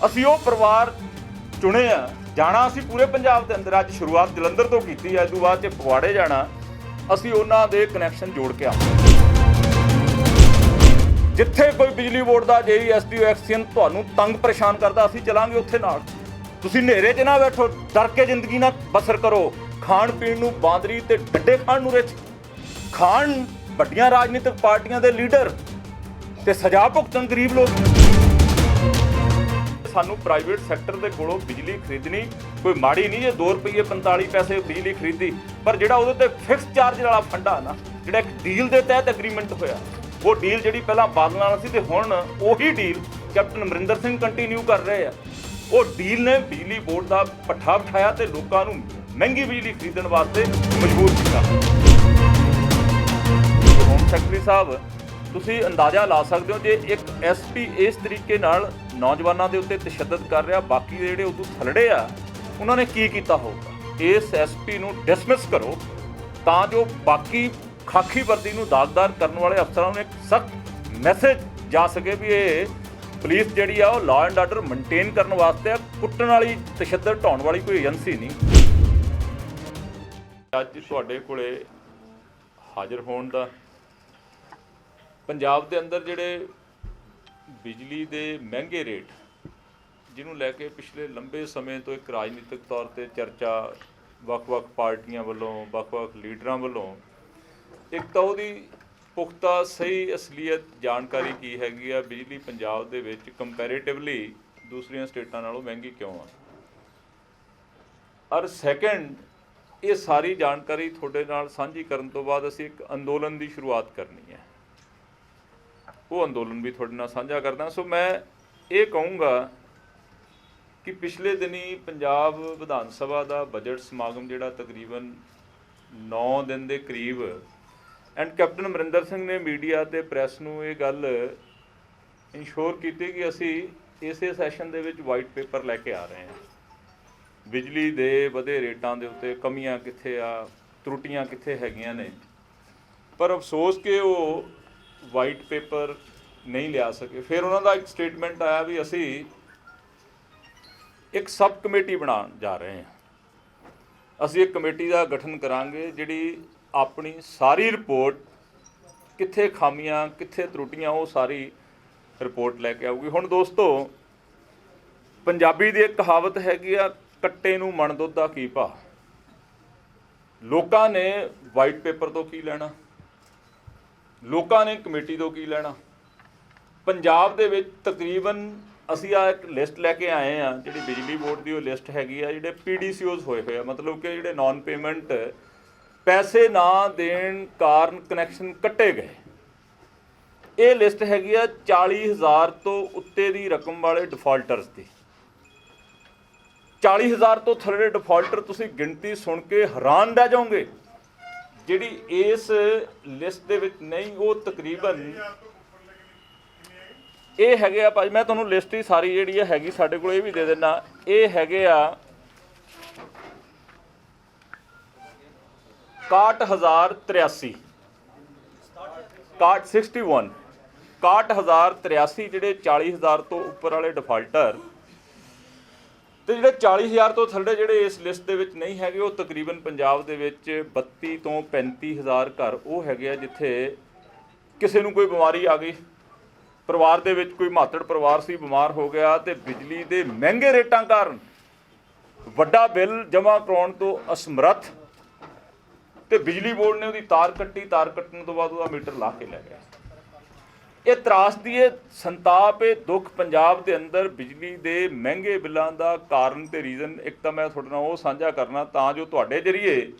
ਅਸੀਂ ਉਹ ਪਰਿਵਾਰ ਚੁਣੇ ਆ। ਜਾਣਾ ਅਸੀਂ ਪੂਰੇ ਪੰਜਾਬ ਦੇ ਅੰਦਰ, ਅੱਜ ਸ਼ੁਰੂਆਤ ਜਲੰਧਰ ਤੋਂ ਕੀਤੀ ਹੈ, ਇਸ ਤੋਂ ਬਾਅਦ 'ਚ ਫਗਵਾੜੇ ਜਾਣਾ। ਅਸੀਂ ਉਹਨਾਂ ਦੇ ਕਨੈਕਸ਼ਨ ਜੋੜ ਕੇ ਆਵਾਂਗੇ। ਜਿੱਥੇ ਕੋਈ ਬਿਜਲੀ ਬੋਰਡ ਦਾ ਜੇਈ ਐਸਡੀਓ ਐਕਸੀਅਨ ਤੁਹਾਨੂੰ ਤੰਗ ਪਰੇਸ਼ਾਨ ਕਰਦਾ, ਅਸੀਂ ਚਲਾਂਗੇ ਉੱਥੇ ਨਾਲ। ਤੁਸੀਂ ਹਨੇਰੇ 'ਚ ਨਾ ਬੈਠੋ, ਡਰ ਕੇ ਜ਼ਿੰਦਗੀ ਨਾ ਬਸਰ ਕਰੋ। ਖਾਣ ਪੀਣ ਨੂੰ ਬਾਂਦਰੀ ਤੇ ਡੱਡੇ ਖਾਣ ਨੂੰ ਰਿਚ ਖਾਣ ਵੱਡੀਆਂ ਰਾਜਨੀਤਿਕ ਪਾਰਟੀਆਂ ਦੇ ਲੀਡਰ ਤੇ ਸਜ਼ਾ ਭੁਗਤਣ ਗਰੀਬ ਲੋਕ। ਸਾਨੂੰ ਪ੍ਰਾਈਵੇਟ ਸੈਕਟਰ ਦੇ ਕੋਲੋਂ ਬਿਜਲੀ ਖਰੀਦਣੀ ਕੋਈ ਮਾੜੀ ਨਹੀਂ। ਜੇ 2 ਰੁਪਏ 45 ਪੈਸੇ ਬਿਜਲੀ ਖਰੀਦੀ, ਪਰ ਜਿਹੜਾ ਉਹਦੇ ਤੇ ਫਿਕਸ ਚਾਰਜ ਵਾਲਾ ਫੰਡਾ ਨਾ, ਜਿਹੜਾ ਇੱਕ ਡੀਲ ਦੇ ਤਹਿਤ ਐਗਰੀਮੈਂਟ ਹੋਇਆ, ਉਹ ਡੀਲ ਜਿਹੜੀ ਪਹਿਲਾਂ ਬਾਦਲ ਨਾਲ ਸੀ ਤੇ ਹੁਣ ਉਹੀ deal captain Amarinder Singh continue ਕਰ ਰਹੇ ਆ। ਉਹ ਡੀਲ ਨੇ ਬਿਜਲੀ ਬੋਰਡ ਦਾ ਪੱਠਾ ਬਿਠਾਇਆ ਤੇ ਲੋਕਾਂ ਨੂੰ ਮਹਿੰਗੀ ਬਿਜਲੀ ਖਰੀਦਣ ਵਾਸਤੇ ਮਜਬੂਰ ਕੀਤਾ। ਹੋਮ ਸੈਕਟਰੀ ਸਾਹਿਬ, ਤੁਸੀਂ ਅੰਦਾਜ਼ਾ ਲਾ ਸਕਦੇ ਹੋ, ਜੇ ਇੱਕ ਐਸਪੀ ਇਸ ਤਰੀਕੇ ਨਾਲ ਨੌਜਵਾਨਾਂ ਦੇ ਉੱਤੇ ਤਸ਼ੱਦਦ ਕਰ ਰਿਹਾ, ਬਾਕੀ ਦੇ ਜਿਹੜੇ ਉਦੋਂ ਥਲੜੇ ਆ ਉਹਨਾਂ ਨੇ ਕੀ ਕੀਤਾ ਹੋਊਗਾ। ਇਸ ਐਸਪੀ ਨੂੰ ਡਿਸਮਿਸ ਕਰੋ ਤਾਂ ਜੋ ਬਾਕੀ ਖਾਕੀ ਵਰਦੀ ਨੂੰ ਦਾਗਦਾਰ ਕਰਨ ਵਾਲੇ ਅਫਸਰਾਂ ਨੂੰ ਇੱਕ ਸਖਤ ਮੈਸੇਜ ਜਾ ਸਕੇ ਵੀ ਇਹ ਪੁਲਿਸ ਜਿਹੜੀ ਆ ਉਹ ਲਾਅ ਐਂਡ ਆਰਡਰ ਮੇਨਟੇਨ ਕਰਨ ਵਾਸਤੇ ਆ, ਕੁੱਟਣ ਵਾਲੀ ਤਸ਼ੱਦਦ ਢਾਉਣ ਵਾਲੀ ਕੋਈ ਏਜੰਸੀ ਨਹੀਂ। ਅੱਜ ਤੁਹਾਡੇ ਕੋਲੇ ਹਾਜ਼ਰ ਹੋਣ ਦਾ ਪੰਜਾਬ ਦੇ ਅੰਦਰ ਜਿਹੜੇ ਬਿਜਲੀ ਦੇ ਮਹਿੰਗੇ ਰੇਟ, ਜਿਹਨੂੰ ਲੈ ਕੇ ਪਿਛਲੇ ਲੰਬੇ ਸਮੇਂ ਤੋਂ ਇੱਕ ਰਾਜਨੀਤਿਕ ਤੌਰ 'ਤੇ ਚਰਚਾ ਵੱਖ-ਵੱਖ ਪਾਰਟੀਆਂ ਵੱਲੋਂ, ਵੱਖ-ਵੱਖ ਲੀਡਰਾਂ ਵੱਲੋਂ, ਇੱਕ ਤਾਂ ਉਹਦੀ ਪੁਖਤਾ ਸਹੀ ਅਸਲੀਅਤ ਜਾਣਕਾਰੀ ਕੀ ਹੈਗੀ ਆ, ਬਿਜਲੀ ਪੰਜਾਬ ਦੇ ਵਿੱਚ ਕੰਪੈਰੇਟਿਵਲੀ ਦੂਸਰੀਆਂ ਸਟੇਟਾਂ ਨਾਲੋਂ ਮਹਿੰਗੀ ਕਿਉਂ ਆ, ਔਰ ਸੈਕੰਡ, ਇਹ ਸਾਰੀ ਜਾਣਕਾਰੀ ਤੁਹਾਡੇ ਨਾਲ ਸਾਂਝੀ ਕਰਨ ਤੋਂ ਬਾਅਦ ਅਸੀਂ ਇੱਕ ਅੰਦੋਲਨ ਦੀ ਸ਼ੁਰੂਆਤ ਕਰਨੀ ਹੈ। ਉਹ ਅੰਦੋਲਨ ਵੀ ਤੁਹਾਡੇ ਨਾਲ ਸਾਂਝਾ ਕਰਦਾ। ਸੋ ਮੈਂ ਇਹ ਕਹੂੰਗਾ ਕਿ ਪਿਛਲੇ ਦਿਨੀ ਪੰਜਾਬ ਵਿਧਾਨ ਸਭਾ ਦਾ ਬਜਟ ਸਮਾਗਮ ਜਿਹੜਾ ਤਕਰੀਬਨ 9 ਦਿਨ ਦੇ ਕਰੀਬ, ਐਂਡ ਕੈਪਟਨ ਅਮਰਿੰਦਰ ਸਿੰਘ ਨੇ ਮੀਡੀਆ ਤੇ ਪ੍ਰੈਸ ਨੂੰ ਇਹ ਗੱਲ ਇਨਸ਼ੋਰ ਕੀਤੀ ਕਿ ਅਸੀਂ ਇਸੇ ਸੈਸ਼ਨ ਦੇ ਵਿੱਚ ਵਾਈਟ ਪੇਪਰ ਲੈ ਕੇ ਆ ਰਹੇ ਹਾਂ। ਬਿਜਲੀ ਦੇ ਵਧੇ ਰੇਟਾਂ ਦੇ ਉੱਤੇ ਕਮੀਆਂ ਕਿੱਥੇ ਆ, ਤਰੁੱਟੀਆਂ ਕਿੱਥੇ ਹੈਗੀਆਂ ਨੇ, ਪਰ ਅਫਸੋਸ ਕਿ ਉਹ ਵਾਈਟ ਪੇਪਰ ਨਹੀਂ ਲਿਆ ਸਕੇ। ਫਿਰ ਉਹਨਾਂ ਦਾ ਇੱਕ ਸਟੇਟਮੈਂਟ ਆਇਆ ਵੀ ਅਸੀਂ ਇੱਕ ਸਬ ਕਮੇਟੀ ਬਣਾਉਣ ਜਾ ਰਹੇ ਹਾਂ। ਅਸੀਂ ਇੱਕ ਕਮੇਟੀ ਦਾ ਗਠਨ ਕਰਾਂਗੇ ਜਿਹੜੀ ਆਪਣੀ ਸਾਰੀ ਰਿਪੋਰਟ, ਕਿੱਥੇ ਖਾਮੀਆਂ ਕਿੱਥੇ ਤਰੁੱਟੀਆਂ, ਉਹ ਸਾਰੀ ਰਿਪੋਰਟ ਲੈ ਕੇ ਆਊਗੀ। ਹੁਣ ਦੋਸਤੋ, ਪੰਜਾਬੀ ਦੀ ਇੱਕ ਕਹਾਵਤ ਹੈਗੀ ਆ, ਕੱਟੇ ਨੂੰ ਮਣ ਦੁੱਧ ਦਾ ਕੀ ਭਾਅ। ਲੋਕਾਂ ਨੇ ਵਾਈਟ ਪੇਪਰ ਤੋਂ ਕੀ ਲੈਣਾ, ਲੋਕਾਂ ਨੇ ਕਮੇਟੀ ਤੋਂ ਕੀ ਲੈਣਾ। ਪੰਜਾਬ ਦੇ ਵਿੱਚ ਤਕਰੀਬਨ ਅਸੀਂ ਆ ਇੱਕ ਲਿਸਟ ਲੈ ਕੇ ਆਏ ਆ, ਜਿਹੜੀ ਬਿਜਲੀ ਬੋਰਡ ਦੀ ਉਹ ਲਿਸਟ ਹੈਗੀ ਆ, ਜਿਹੜੇ PDCOs ਹੋਏ ਹੋਏ ਆ, ਮਤਲਬ ਕਿ ਜਿਹੜੇ ਨਾਨ ਪੇਮੈਂਟ, ਪੈਸੇ ਨਾ ਦੇਣ ਕਾਰਨ ਕਨੈਕਸ਼ਨ ਕੱਟੇ ਗਏ। ਇਹ ਲਿਸਟ ਹੈਗੀ ਆ 40,000 ਤੋਂ ਉੱਤੇ ਦੀ ਰਕਮ ਵਾਲੇ ਡਿਫਾਲਟਰਸ ਦੀ। 40,000 ਤੋਂ ਥੱਲੇ ਡਿਫਾਲਟਰ ਤੁਸੀਂ ਗਿਣਤੀ ਸੁਣ ਕੇ ਹੈਰਾਨ ਰਹਿ ਜਾਓਗੇ। ਜਿਹੜੀ ਇਸ ਲਿਸਟ ਦੇ ਵਿੱਚ ਨਹੀਂ, ਉਹ ਤਕਰੀਬਨ ਇਹ ਹੈਗੇ ਆ ਭਾਜੀ, ਮੈਂ ਤੁਹਾਨੂੰ ਲਿਸਟ ਹੀ ਸਾਰੀ ਜਿਹੜੀ ਹੈਗੀ ਸਾਡੇ ਕੋਲ, ਇਹ ਵੀ ਦੇ ਦਿੰਦਾ। ਇਹ ਹੈਗੇ ਆ 61,083 61,083 ਜਿਹੜੇ 40,000 ਤੋਂ ਉੱਪਰ ਵਾਲੇ ਡਿਫਾਲਟਰ, ਤੇ ਜਿਹੜੇ 40,000 ਤੋਂ ਥੱਲੇ ਜਿਹੜੇ ਇਸ ਲਿਸਟ ਦੇ ਵਿੱਚ ਨਹੀਂ ਹੈਗੇ, ਉਹ ਤਕਰੀਬਨ ਪੰਜਾਬ ਦੇ ਵਿੱਚ 32 ਤੋਂ 35,000 ਘਰ ਉਹ ਹੈਗੇ ਆ ਜਿੱਥੇ ਕਿਸੇ ਨੂੰ ਕੋਈ ਬਿਮਾਰੀ ਆ ਗਈ, ਪਰਿਵਾਰ ਦੇ ਵਿੱਚ ਕੋਈ ਮਾਤੜ ਪਰਿਵਾਰ ਸੀ, ਬਿਮਾਰ ਹੋ ਗਿਆ, ਤੇ ਬਿਜਲੀ ਦੇ ਮਹਿੰਗੇ ਰੇਟਾਂ ਕਾਰਨ ਵੱਡਾ ਬਿੱਲ ਜਮ੍ਹਾਂ ਕਰਾਉਣ ਤੋਂ ਅਸਮਰੱਥ, ਤੇ ਬਿਜਲੀ ਬੋਰਡ ਨੇ ਉਹਦੀ ਤਾਰ ਕੱਟੀ, ਤਾਰ ਕੱਟਣ ਤੋਂ ਬਾਅਦ ਉਹਦਾ ਮੀਟਰ ਲਾ ਕੇ ਲੈ ਗਿਆ। ਇਹ ਤਰਾਸਦੀ, ਇਹ ਸੰਤਾਪ, ਇਹ ਦੁੱਖ ਪੰਜਾਬ ਦੇ ਅੰਦਰ ਬਿਜਲੀ ਦੇ ਮਹਿੰਗੇ ਬਿੱਲਾਂ ਦਾ ਕਾਰਨ ਤੇ ਰੀਜ਼ਨ ਇੱਕ ਤਾਂ ਮੈਂ ਤੁਹਾਡੇ ਨਾਲ ਉਹ ਸਾਂਝਾ ਕਰਨਾ, ਤਾਂ ਜੋ ਤੁਹਾਡੇ ਜ਼ਰੀਏ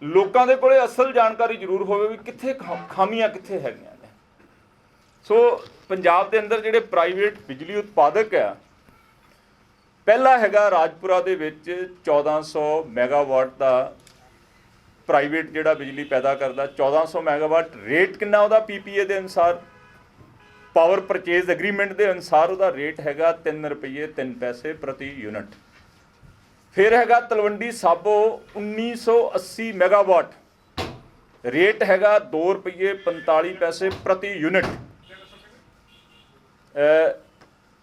ਲੋਕਾਂ ਦੇ ਕੋਲੇ ਅਸਲ ਜਾਣਕਾਰੀ ਜ਼ਰੂਰ ਹੋਵੇ ਵੀ ਕਿੱਥੇ ਖਾਮੀਆਂ ਕਿੱਥੇ ਹੈਗੀਆਂ ਨੇ। ਸੋ ਪੰਜਾਬ ਦੇ ਅੰਦਰ ਜਿਹੜੇ ਪ੍ਰਾਈਵੇਟ ਬਿਜਲੀ ਉਤਪਾਦਕ ਆ, ਪਹਿਲਾ ਹੈਗਾ ਰਾਜਪੁਰਾ ਦੇ ਵਿੱਚ 1400 ਮੈਗਾਵਾਟ ਦਾ ਪ੍ਰਾਈਵੇਟ ਜਿਹੜਾ ਬਿਜਲੀ ਪੈਦਾ ਕਰਦਾ। 1400 ਮੈਗਾਵਾਟ ਰੇਟ ਕਿੰਨਾ ਉਹਦਾ PPA ਦੇ ਅਨੁਸਾਰ, ਪਾਵਰ ਪਰਚੇਜ਼ ਐਗਰੀਮੈਂਟ ਦੇ ਅਨੁਸਾਰ ਉਹਦਾ ਰੇਟ ਹੈਗਾ 3 ਰੁਪਏ 3 ਪੈਸੇ ਪ੍ਰਤੀ ਯੂਨਿਟ। ਫਿਰ ਹੈਗਾ ਤਲਵੰਡੀ ਸਾਬੋ 1980 ਮੈਗਾਵਾਟ, ਰੇਟ ਹੈਗਾ 2 ਰੁਪਏ 45 ਪੈਸੇ ਪ੍ਰਤੀ ਯੂਨਿਟ।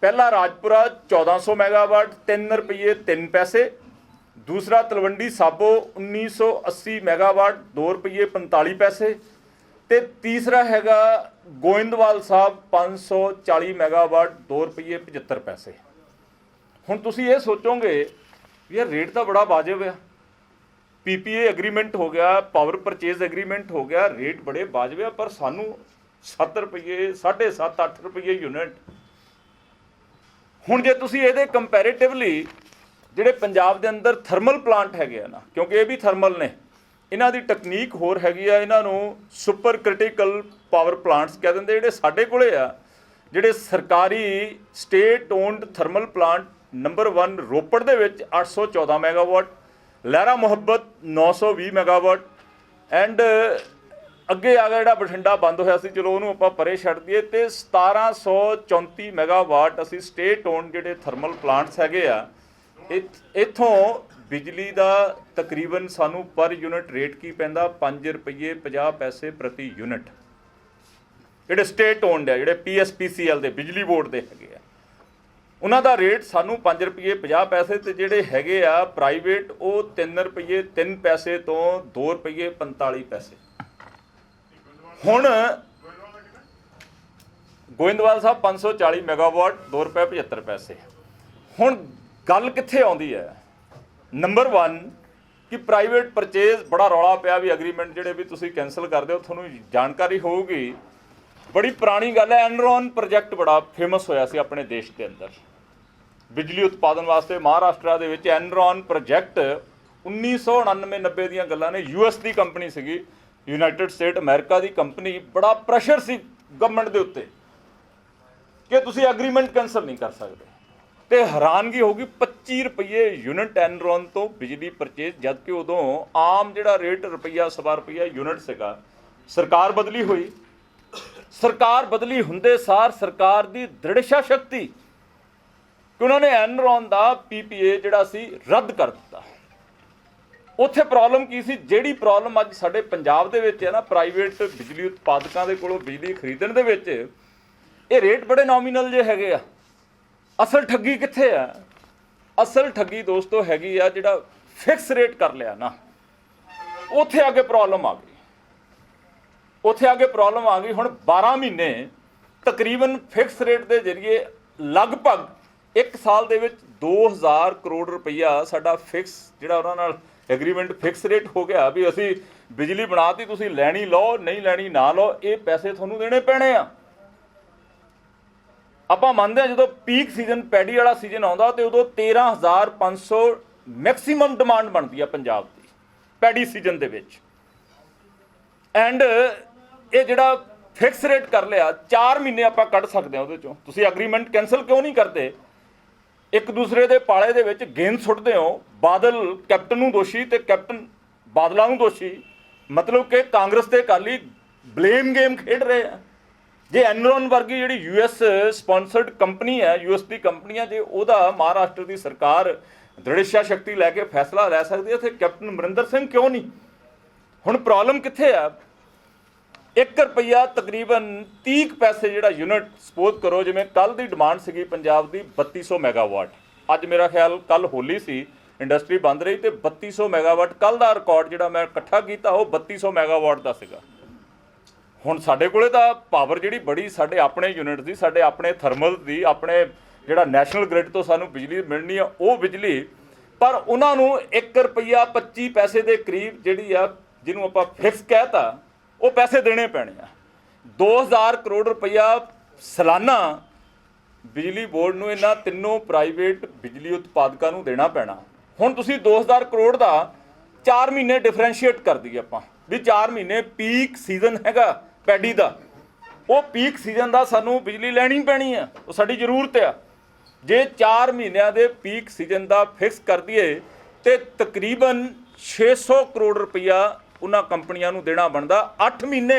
पहला राजपुरा 1400 मैगावाट 3 रुपये 3 पैसे, दूसरा तलवंडी साबो 1980 मैगावाट 2 रुपये 45 पैसे, तो तीसरा हैगा गोइंदवाल साहब 540 मैगावाट 2 रुपये 75 पैसे। हुण तुसीं ये सोचोगे यार रेट तो बड़ा वाजिब है, PPA एग्रीमेंट हो गया, पावर परचेज एग्रीमेंट हो गया, रेट बड़े वाजिब है, पर सानू 7 रुपये 7.5 8 रुपये यूनिट। हुण जे तुसीं इहदे कंपैरेटिवली जिहड़े पंजाब दे अंदर थर्मल प्लांट हैगे आ ना, क्योंकि ये भी थर्मल ने, इन्हां दी टैक्नीक होर हैगी आ, इन्हां नूं सुपर क्रिटिकल पावर प्लांट्स कह दिंदे। जिहड़े साडे कोले आ, जिहड़े सरकारी state owned thermal plant number 1 रोपड़ दे विच 814 मैगावाट, लहरा मुहब्बत 920 मैगावाट, एंड अगे आ गया जिहड़ा बठिंडा बंद होया सी, चलो उहनूं आपां परे छड्ड दईए, ते 1734 मैगावाट असीं स्टेट ओन जिहड़े थर्मल प्लांट्स हैगे आ, इत्थों बिजली दा तकरीबन सानूं पर यूनिट रेट की पैंदा 5 रुपये 50 पैसे प्रति यूनिट। जिहड़े स्टेट ओनड आ, जिहड़े PSPCL दे बिजली बोर्ड दे हैगे आ, उन्हां दा रेट सानूं 5 रुपये 50 पैसे, तो जिहड़े हैगे आ प्राइवेट वो 3 रुपये 3 पैसे तो 2 रुपये 45 पैसे। हुण गोइंदवाल साहब 540 मैगावाट 2 रुपये 75 पैसे। हुण गल कित्थे आउंदी है? नंबर 1 कि प्राइवेट परचेज बड़ा रौला पिया भी एग्रीमेंट जिहड़े भी तुसीं कैंसल कर दिओ, तुहानूं जानकारी होਊਗੀ। बड़ी पुरानी गल है, एनरॉन प्रोजैक्ट बड़ा फेमस होया सी अपने देश के अंदर बिजली उत्पादन वास्ते। महाराष्ट्र दे विच एनरॉन प्रोजैक्ट 1999-90 दीयां गल्लां ने, US की कंपनी सीगी, यूनाइटेड स्टेट अमेरिका की कंपनी। बड़ा प्रैशर सी गवर्नमेंट के उत्ते कि तुसीं एग्रीमेंट कैंसल नहीं कर सकते, तो हैरानगी होगी 25 रुपये यूनिट एनरॉन तो बिजली परचेज, जबकि उदों आम जिहड़ा रेट रुपया सवा रुपया यूनिट सीगा। सरकार बदली हुई, सरकार बदली हुंदे सार सरकार की दृढ़ शक्ति कि उन्होंने एनरॉन का PPA जिहड़ा सी रद्द कर दिता। उत्थे प्रॉब्लम की सी? जिहड़ी प्रॉब्लम अज साडे पंजाब दे विच है ना, प्राइवेट बिजली उत्पादकां दे कोलों बिजली खरीदण दे विच ये रेट बड़े नॉमीनल जे हैगे आ। असल ठगी कित्थे आ? असल ठगी दोस्तों हैगी आ जिहड़ा फिक्स रेट कर लिया ना, उत्थे आगे प्रॉब्लम आ गई। उत्थे आगे प्रॉब्लम आ गई। हुण 12 महीने तकरीबन फिक्स रेट के जरिए लगभग 1 साल दे विच 2000 करोड़ रुपया साडा फिक्स जिहड़ा उहनां नाल एग्रीमेंट फिक्स रेट हो गया भी असी बिजली बनाती, तुसीं लैनी लो, नहीं लैनी ना लो, ये पैसे तुहानूं देने पैणे आ। आपां मंनदे आ जदों पीक सीजन पैडी वाला सीजन आउंदा तो उदों 13,500 मैक्सीमम डिमांड बनदी आ पंजाब दी पैडी सीजन दे विच, एंड ये जिहड़ा फिक्स रेट कर लिया 4 महीने आपां कढ सकदे आ उहदे चों। तुसीं एग्रीमेंट कैंसल क्यों नहीं करते? एक दूसरे के पाले दे विच गेंद सुट्टदे हो, बादल कैप्टन नूं दोषी ते कैप्टन बादलों नूं दोषी, मतलब कि कांग्रेस ते अकाली ब्लेम गेम खेड रहे हैं। जे एनरॉन वर्गी जिहड़ी US स्पॉन्सर्ड कंपनी है, US की कंपनी है, जे उहदा महाराष्ट्र की सरकार दृढ़ शक्ति लैके फैसला लै सकदी है, तो कैप्टन अमरिंदर सिंह क्यों नहीं? हुण प्रॉब्लम कित्थे आ? 1 रुपया तकरीबन 30 पैसे जिहड़ा यूनिट सपोज करो, जिवें कल की डिमांड सीगी पंजाब की 3200 मैगावाट, अज मेरा ख्याल कल होली सी, इंडस्ट्री बंद रही, तो 3200 मैगावाट कल का रिकॉर्ड जिहड़ा मैं इकट्ठा कीता वो 3200 मैगावाट का सीगा। हुण साडे कोले तां पावर जिहड़ी बड़ी साडे अपने यूनिट दी, साडे अपने थर्मल दी, अपने जिहड़ा नैशनल ग्रिड तो सानूं बिजली मिलनी आ वो बिजली, पर उन्हां नूं 1 रुपया 25 पैसे के करीब जिहड़ी आ जिन्हों आपां फिक्स कहता वो पैसे देने पैने आ। 2000 करोड़ रुपया सालाना बिजली बोर्ड नूं इन्हां तिन्नों प्राइवेट बिजली उत्पादकां नूं देना पैना। हुण तुसीं 2000 करोड़ का 4 महीने डिफरेंशिएट कर दईए आपां भी 4 महीने पीक सीजन हैगा पैडी का, वो पीक सीजन का सानूं बिजली लैनी पैनी है, वो साडी जरूरत आ। जे 4 महीनों के पीक सीजन का फिक्स कर दिए तो तकरीबन 600 करोड़ रुपया उन्हां कंपनियां नूं देना बनदा। 8 महीने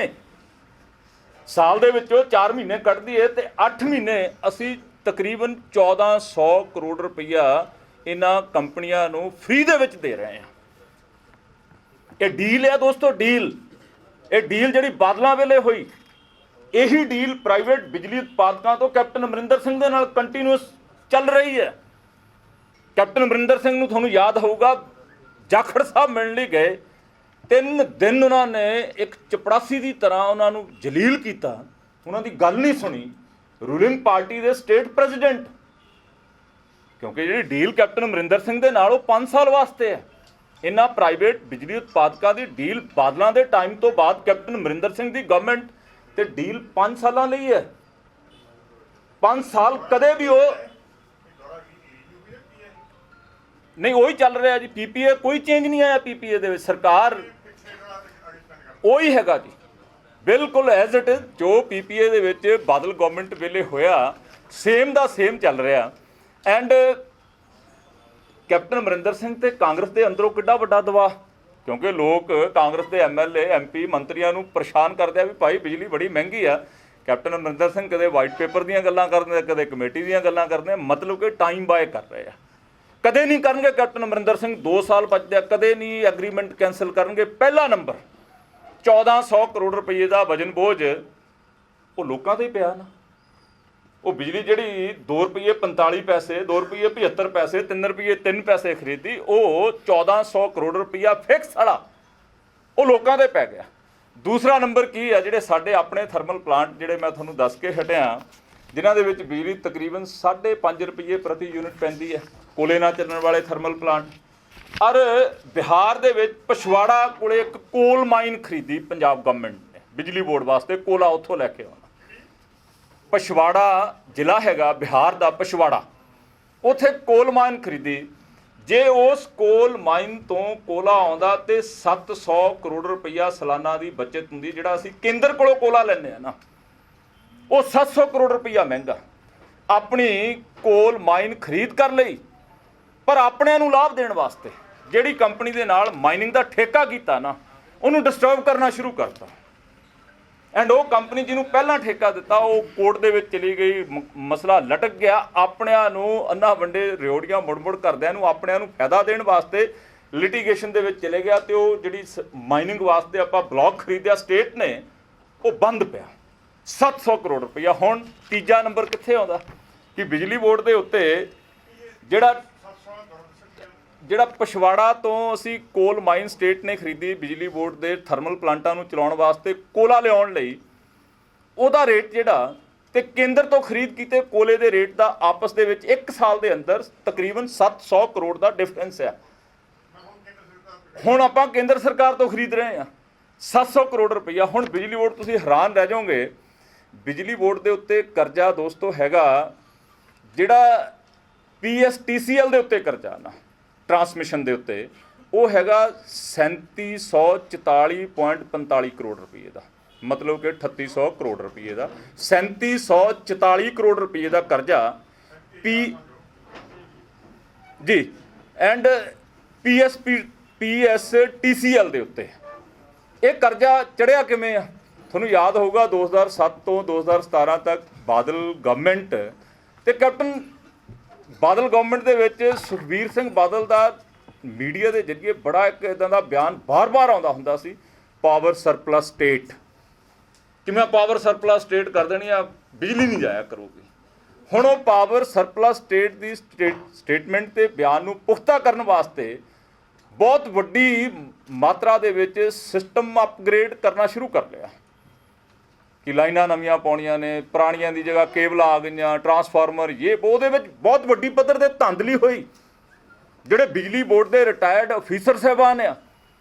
साल दे विचों 4 महीने कट दिए तो 8 महीने असी तकरीबन 1400 करोड़ रुपया इन्हां कंपनियां नूं फ्री दे विच दे रहे हैं। ये डील है दोस्तों, डील। ये डील जिहड़ी बादलों वेले हुई, ਇਹੀ ਡੀਲ ਪ੍ਰਾਈਵੇਟ ਬਿਜਲੀ ਉਤਪਾਦਕਾਂ ਤੋਂ ਕੈਪਟਨ ਅਮਰਿੰਦਰ ਸਿੰਘ ਦੇ ਨਾਲ ਕੰਟੀਨਿਊਸ ਚੱਲ ਰਹੀ ਹੈ। ਕੈਪਟਨ ਅਮਰਿੰਦਰ ਸਿੰਘ ਨੂੰ ਤੁਹਾਨੂੰ ਯਾਦ ਹੋਊਗਾ, ਜਾਖੜ ਸਾਹਿਬ ਮਿਲਣ ਲਈ ਗਏ, 3 ਦਿਨ ਉਹਨਾਂ ਨੇ ਇੱਕ ਚਪੜਾਸੀ ਦੀ ਤਰ੍ਹਾਂ ਉਹਨਾਂ ਨੂੰ ਜਲੀਲ ਕੀਤਾ, ਉਹਨਾਂ ਦੀ ਗੱਲ ਨਹੀਂ ਸੁਣੀ। ਰੂਲਿੰਗ ਪਾਰਟੀ ਦੇ ਸਟੇਟ ਪ੍ਰੈਜ਼ੀਡੈਂਟ, ਕਿਉਂਕਿ ਜਿਹੜੀ ਡੀਲ ਕੈਪਟਨ ਅਮਰਿੰਦਰ ਸਿੰਘ ਦੇ ਨਾਲ ਉਹ 5 ਸਾਲ ਵਾਸਤੇ ਹੈ। ਇਹਨਾਂ ਪ੍ਰਾਈਵੇਟ ਬਿਜਲੀ ਉਤਪਾਦਕਾਂ ਦੀ ਡੀਲ ਬਾਦਲਾਂ ਦੇ ਟਾਈਮ ਤੋਂ ਬਾਅਦ ਕੈਪਟਨ ਅਮਰਿੰਦਰ ਸਿੰਘ ਦੀ ਗਵਰਨਮੈਂਟ ਤੇ ਡੀਲ 5 ਸਾਲਾਂ ਲਈ ਹੈ। 5 ਸਾਲ ਕਦੇ ਵੀ ਉਹ ਨਹੀਂ, ਉਹੀ ਚੱਲ ਰਿਹਾ ਜੀ। ਪੀਪੀਏ ਕੋਈ ਚੇਂਜ ਨਹੀਂ ਆਇਆ, ਪੀਪੀਏ ਦੇ ਵਿੱਚ ਸਰਕਾਰ ਉਹੀ ਹੈਗਾ ਜੀ, ਬਿਲਕੁਲ ਐਜ਼ ਇਟ ਇਜ਼। ਜੋ ਪੀਪੀਏ ਦੇ ਵਿੱਚ ਬਾਦਲ ਗਵਰਨਮੈਂਟ ਵੇਲੇ ਹੋਇਆ ਸੇਮ ਦਾ ਸੇਮ ਚੱਲ ਰਿਹਾ। ਐਂਡ ਕੈਪਟਨ ਅਮਰਿੰਦਰ ਸਿੰਘ ਤੇ ਕਾਂਗਰਸ ਦੇ ਅੰਦਰੋਂ ਕਿੱਡਾ ਵੱਡਾ ਦਬਾਅ, ਕਿਉਂਕਿ ਲੋਕ ਕਾਂਗਰਸ ਦੇ ਐਮਐਲਏ ਐਮਪੀ ਮੰਤਰੀਆਂ ਨੂੰ ਪਰੇਸ਼ਾਨ ਕਰਦੇ ਆ ਵੀ ਭਾਈ ਬਿਜਲੀ ਬੜੀ ਮਹਿੰਗੀ ਆ। ਕੈਪਟਨ ਅਮਰਿੰਦਰ ਸਿੰਘ ਕਦੇ ਵਾਈਟ ਪੇਪਰ ਦੀਆਂ ਗੱਲਾਂ ਕਰਦੇ, ਕਦੇ ਕਮੇਟੀ ਦੀਆਂ ਗੱਲਾਂ ਕਰਦੇ, ਮਤਲਬ ਕਿ ਟਾਈਮ ਬਾਏ ਕਰ ਰਹੇ ਆ। ਕਦੇ ਨਹੀਂ ਕਰਨਗੇ ਕੈਪਟਨ ਅਮਰਿੰਦਰ ਸਿੰਘ 2 ਸਾਲ ਬਚਦੇ ਆ, ਕਦੇ ਨਹੀਂ ਐਗਰੀਮੈਂਟ ਕੈਂਸਲ ਕਰਨਗੇ। ਪਹਿਲਾ ਨੰਬਰ 1400 ਕਰੋੜ ਰੁਪਏ ਦਾ ਵਜਨ ਬੋਝ ਉਹ ਲੋਕਾਂ ਤੇ ਹੀ ਪਿਆ ਨਾ। ਉਹ ਬਿਜਲੀ ਜਿਹੜੀ 2 ਰੁਪਏ 45 ਪੈਸੇ, 2 ਰੁਪਏ 75 ਪੈਸੇ, 3 ਰੁਪਏ 3 ਪੈਸੇ ਖਰੀਦੀ, ਉਹ 1400 ਕਰੋੜ ਰੁਪਇਆ ਫਿਕਸ ਵਾਲਾ ਉਹ ਲੋਕਾਂ ਦੇ ਪੈ ਗਿਆ। ਦੂਸਰਾ ਨੰਬਰ ਕੀ ਹੈ, ਜਿਹੜੇ ਸਾਡੇ ਆਪਣੇ ਥਰਮਲ ਪਲਾਂਟ ਜਿਹੜੇ ਮੈਂ ਤੁਹਾਨੂੰ ਦੱਸ ਕੇ ਹਟਿਆ, ਜਿਨ੍ਹਾਂ ਦੇ ਵਿੱਚ ਬਿਜਲੀ ਤਕਰੀਬਨ 5.5 ਰੁਪਏ ਪ੍ਰਤੀ ਯੂਨਿਟ ਪੈਂਦੀ ਹੈ, ਕੋਲੇ ਨਾਲ ਚੱਲਣ ਵਾਲੇ ਥਰਮਲ ਪਲਾਂਟ। ਔਰ ਬਿਹਾਰ ਦੇ ਵਿੱਚ ਪਛਵਾੜਾ ਕੋਲੇ ਇੱਕ ਕੋਲ ਮਾਈਨ ਖਰੀਦੀ ਪੰਜਾਬ ਗਵਰਨਮੈਂਟ ਨੇ ਬਿਜਲੀ ਬੋਰਡ ਵਾਸਤੇ, ਕੋਲਾ ਉੱਥੋਂ ਲੈ ਕੇ ਆਉਣਾ। ਪਛਵਾੜਾ ਜ਼ਿਲ੍ਹਾ ਹੈਗਾ ਬਿਹਾਰ ਦਾ, ਪਛਵਾੜਾ, ਉੱਥੇ ਕੋਲ ਮਾਈਨ ਖਰੀਦੀ। ਜੇ ਉਸ ਕੋਲ ਮਾਈਨ ਤੋਂ ਕੋਲਾ ਆਉਂਦਾ ਤੇ 700 ਕਰੋੜ ਰੁਪਈਆ ਸਾਲਾਨਾ ਦੀ ਬਚਤ ਹੁੰਦੀ। ਜਿਹੜਾ ਅਸੀਂ ਕੇਂਦਰ ਕੋਲੋਂ ਕੋਲਾ ਲੈਂਦੇ ਆ ਨਾ, ਉਹ 700 ਕਰੋੜ ਰੁਪਈਆ ਮਹਿੰਗਾ। ਆਪਣੀ ਕੋਲ ਮਾਈਨ ਖਰੀਦ ਕਰ ਲਈ, ਪਰ ਆਪਣਿਆਂ ਨੂੰ ਲਾਭ ਦੇਣ ਵਾਸਤੇ ਜਿਹੜੀ ਕੰਪਨੀ ਦੇ ਨਾਲ ਮਾਈਨਿੰਗ ਦਾ ਠੇਕਾ ਕੀਤਾ ਨਾ, ਉਹਨੂੰ ਡਿਸਟਰਬ ਕਰਨਾ ਸ਼ੁਰੂ ਕਰਤਾ। ਐਂਡ ਉਹ ਕੰਪਨੀ ਜਿਹਨੂੰ ਪਹਿਲਾਂ ਠੇਕਾ ਦਿੱਤਾ ਉਹ ਕੋਰਟ ਦੇ ਵਿੱਚ ਚਲੀ ਗਈ, ਮਸਲਾ ਲਟਕ ਗਿਆ। ਆਪਣਿਆਂ ਨੂੰ ਅੰਨਾ ਵੰਡੇ ਰਿਓੜੀਆਂ ਮੁੜ ਕਰਦਿਆਂ ਨੂੰ ਆਪਣਿਆਂ ਨੂੰ ਫਾਇਦਾ ਦੇਣ ਵਾਸਤੇ ਲਿਟੀਗੇਸ਼ਨ ਦੇ ਵਿੱਚ ਚਲੇ ਗਿਆ, ਤੇ ਉਹ ਜਿਹੜੀ ਮਾਈਨਿੰਗ ਵਾਸਤੇ ਆਪਾਂ ਬਲੌਕ ਖਰੀਦਿਆ ਸਟੇਟ ਨੇ, ਉਹ ਬੰਦ ਪਿਆ। 700 ਕਰੋੜ ਰੁਪਈਆ। ਹੁਣ ਤੀਜਾ ਨੰਬਰ ਕਿੱਥੇ ਆਉਂਦਾ ਕਿ ਬਿਜਲੀ ਬੋਰਡ ਦੇ ਉੱਤੇ ਜਿਹੜਾ ਪਛਵਾੜਾ ਤੋਂ ਅਸੀਂ ਕੋਲ ਮਾਈਨ ਸਟੇਟ ਨੇ ਖਰੀਦੀ ਬਿਜਲੀ ਬੋਰਡ ਦੇ ਥਰਮਲ ਪਲਾਂਟਾਂ ਨੂੰ ਚਲਾਉਣ ਵਾਸਤੇ, ਕੋਲਾ ਲਿਆਉਣ ਲਈ, ਉਹਦਾ ਰੇਟ ਜਿਹੜਾ ਤੇ ਕੇਂਦਰ ਤੋਂ ਖਰੀਦ ਕੀਤੇ ਕੋਲੇ ਦੇ ਰੇਟ ਦਾ ਆਪਸ ਦੇ ਵਿੱਚ 1 ਸਾਲ ਦੇ ਅੰਦਰ ਤਕਰੀਬਨ 700 ਕਰੋੜ ਦਾ ਡਿਫਰੈਂਸ ਹੈ। ਹੁਣ ਆਪਾਂ ਕੇਂਦਰ ਸਰਕਾਰ ਤੋਂ ਖਰੀਦ ਰਹੇ ਹਾਂ 700 ਕਰੋੜ ਰੁਪਈਆ। ਹੁਣ ਬਿਜਲੀ ਬੋਰਡ, ਤੁਸੀਂ ਹੈਰਾਨ ਰਹਿ ਜਾਓਗੇ, ਬਿਜਲੀ ਬੋਰਡ ਦੇ ਉੱਤੇ ਕਰਜ਼ਾ ਦੋਸਤੋ ਹੈਗਾ ਜਿਹੜਾ PSTCL ਦੇ ਉੱਤੇ ਕਰਜ਼ਾ ਨਾ, ਟਰਾਂਸਮਿਸ਼ਨ ਦੇ ਉੱਤੇ, ਉਹ ਹੈਗਾ 3744.45 ਕਰੋੜ ਰੁਪਏ ਦਾ, ਮਤਲਬ ਕਿ 3800 ਕਰੋੜ ਰੁਪਏ ਦਾ। 3744 ਕਰੋੜ ਰੁਪਏ ਦਾ ਕਰਜ਼ਾ ਜੀ ਐਂਡ PSTCL ਦੇ ਉੱਤੇ। ਇਹ ਕਰਜ਼ਾ ਚੜ੍ਹਿਆ ਕਿਵੇਂ ਆ? ਤੁਹਾਨੂੰ ਯਾਦ ਹੋਊਗਾ 2007 ਤੋਂ 2017 ਤੱਕ ਬਾਦਲ ਗਵਰਨਮੈਂਟ ਤੇ ਕੈਪਟਨ ਬਾਦਲ ਗਵਰਨਮੈਂਟ ਦੇ ਵਿੱਚ ਸੁਖਬੀਰ ਸਿੰਘ ਬਾਦਲ ਦਾ ਮੀਡੀਆ ਦੇ ਜ਼ਰੀਏ ਬੜਾ ਇੱਕ ਇੱਦਾਂ ਦਾ ਬਿਆਨ ਬਾਰ-ਬਾਰ ਆਉਂਦਾ ਹੁੰਦਾ ਸੀ, ਪਾਵਰ ਸਰਪਲਸ ਸਟੇਟ। ਕਿਵੇਂ ਪਾਵਰ ਸਰਪਲਸ ਸਟੇਟ ਕਰ ਦੇਣੀ ਆ, ਬਿਜਲੀ ਨਹੀਂ ਜਾਇਆ ਕਰੂਗੀ। ਹੁਣ ਉਹ ਪਾਵਰ ਸਰਪਲਸ ਸਟੇਟ ਦੀ ਸਟੇਟਮੈਂਟ ਤੇ ਬਿਆਨ ਨੂੰ ਪੁਖਤਾ ਕਰਨ ਵਾਸਤੇ ਬਹੁਤ ਵੱਡੀ ਮਾਤਰਾ ਦੇ ਵਿੱਚ ਸਿਸਟਮ ਅਪਗ੍ਰੇਡ ਕਰਨਾ ਸ਼ੁਰੂ ਕਰ ਲਿਆ ਕਿ ਲਾਈਨਾਂ ਨਵੀਆਂ ਪਾਉਣੀਆਂ ਨੇ, ਪੁਰਾਣੀਆਂ ਦੀ ਜਗ੍ਹਾ ਕੇਬਲ ਆ ਗਈਆਂ, ਟਰਾਂਸਫਾਰਮਰ, ਉਹਦੇ ਵਿੱਚ ਬਹੁਤ ਵੱਡੀ ਪੱਧਰ ਤੇ ਧਾਂਦਲੀ ਹੋਈ। ਜਿਹੜੇ ਬਿਜਲੀ ਬੋਰਡ ਦੇ ਰਿਟਾਇਰਡ ਅਫੀਸਰ ਸਾਹਿਬਾਨ ਆ,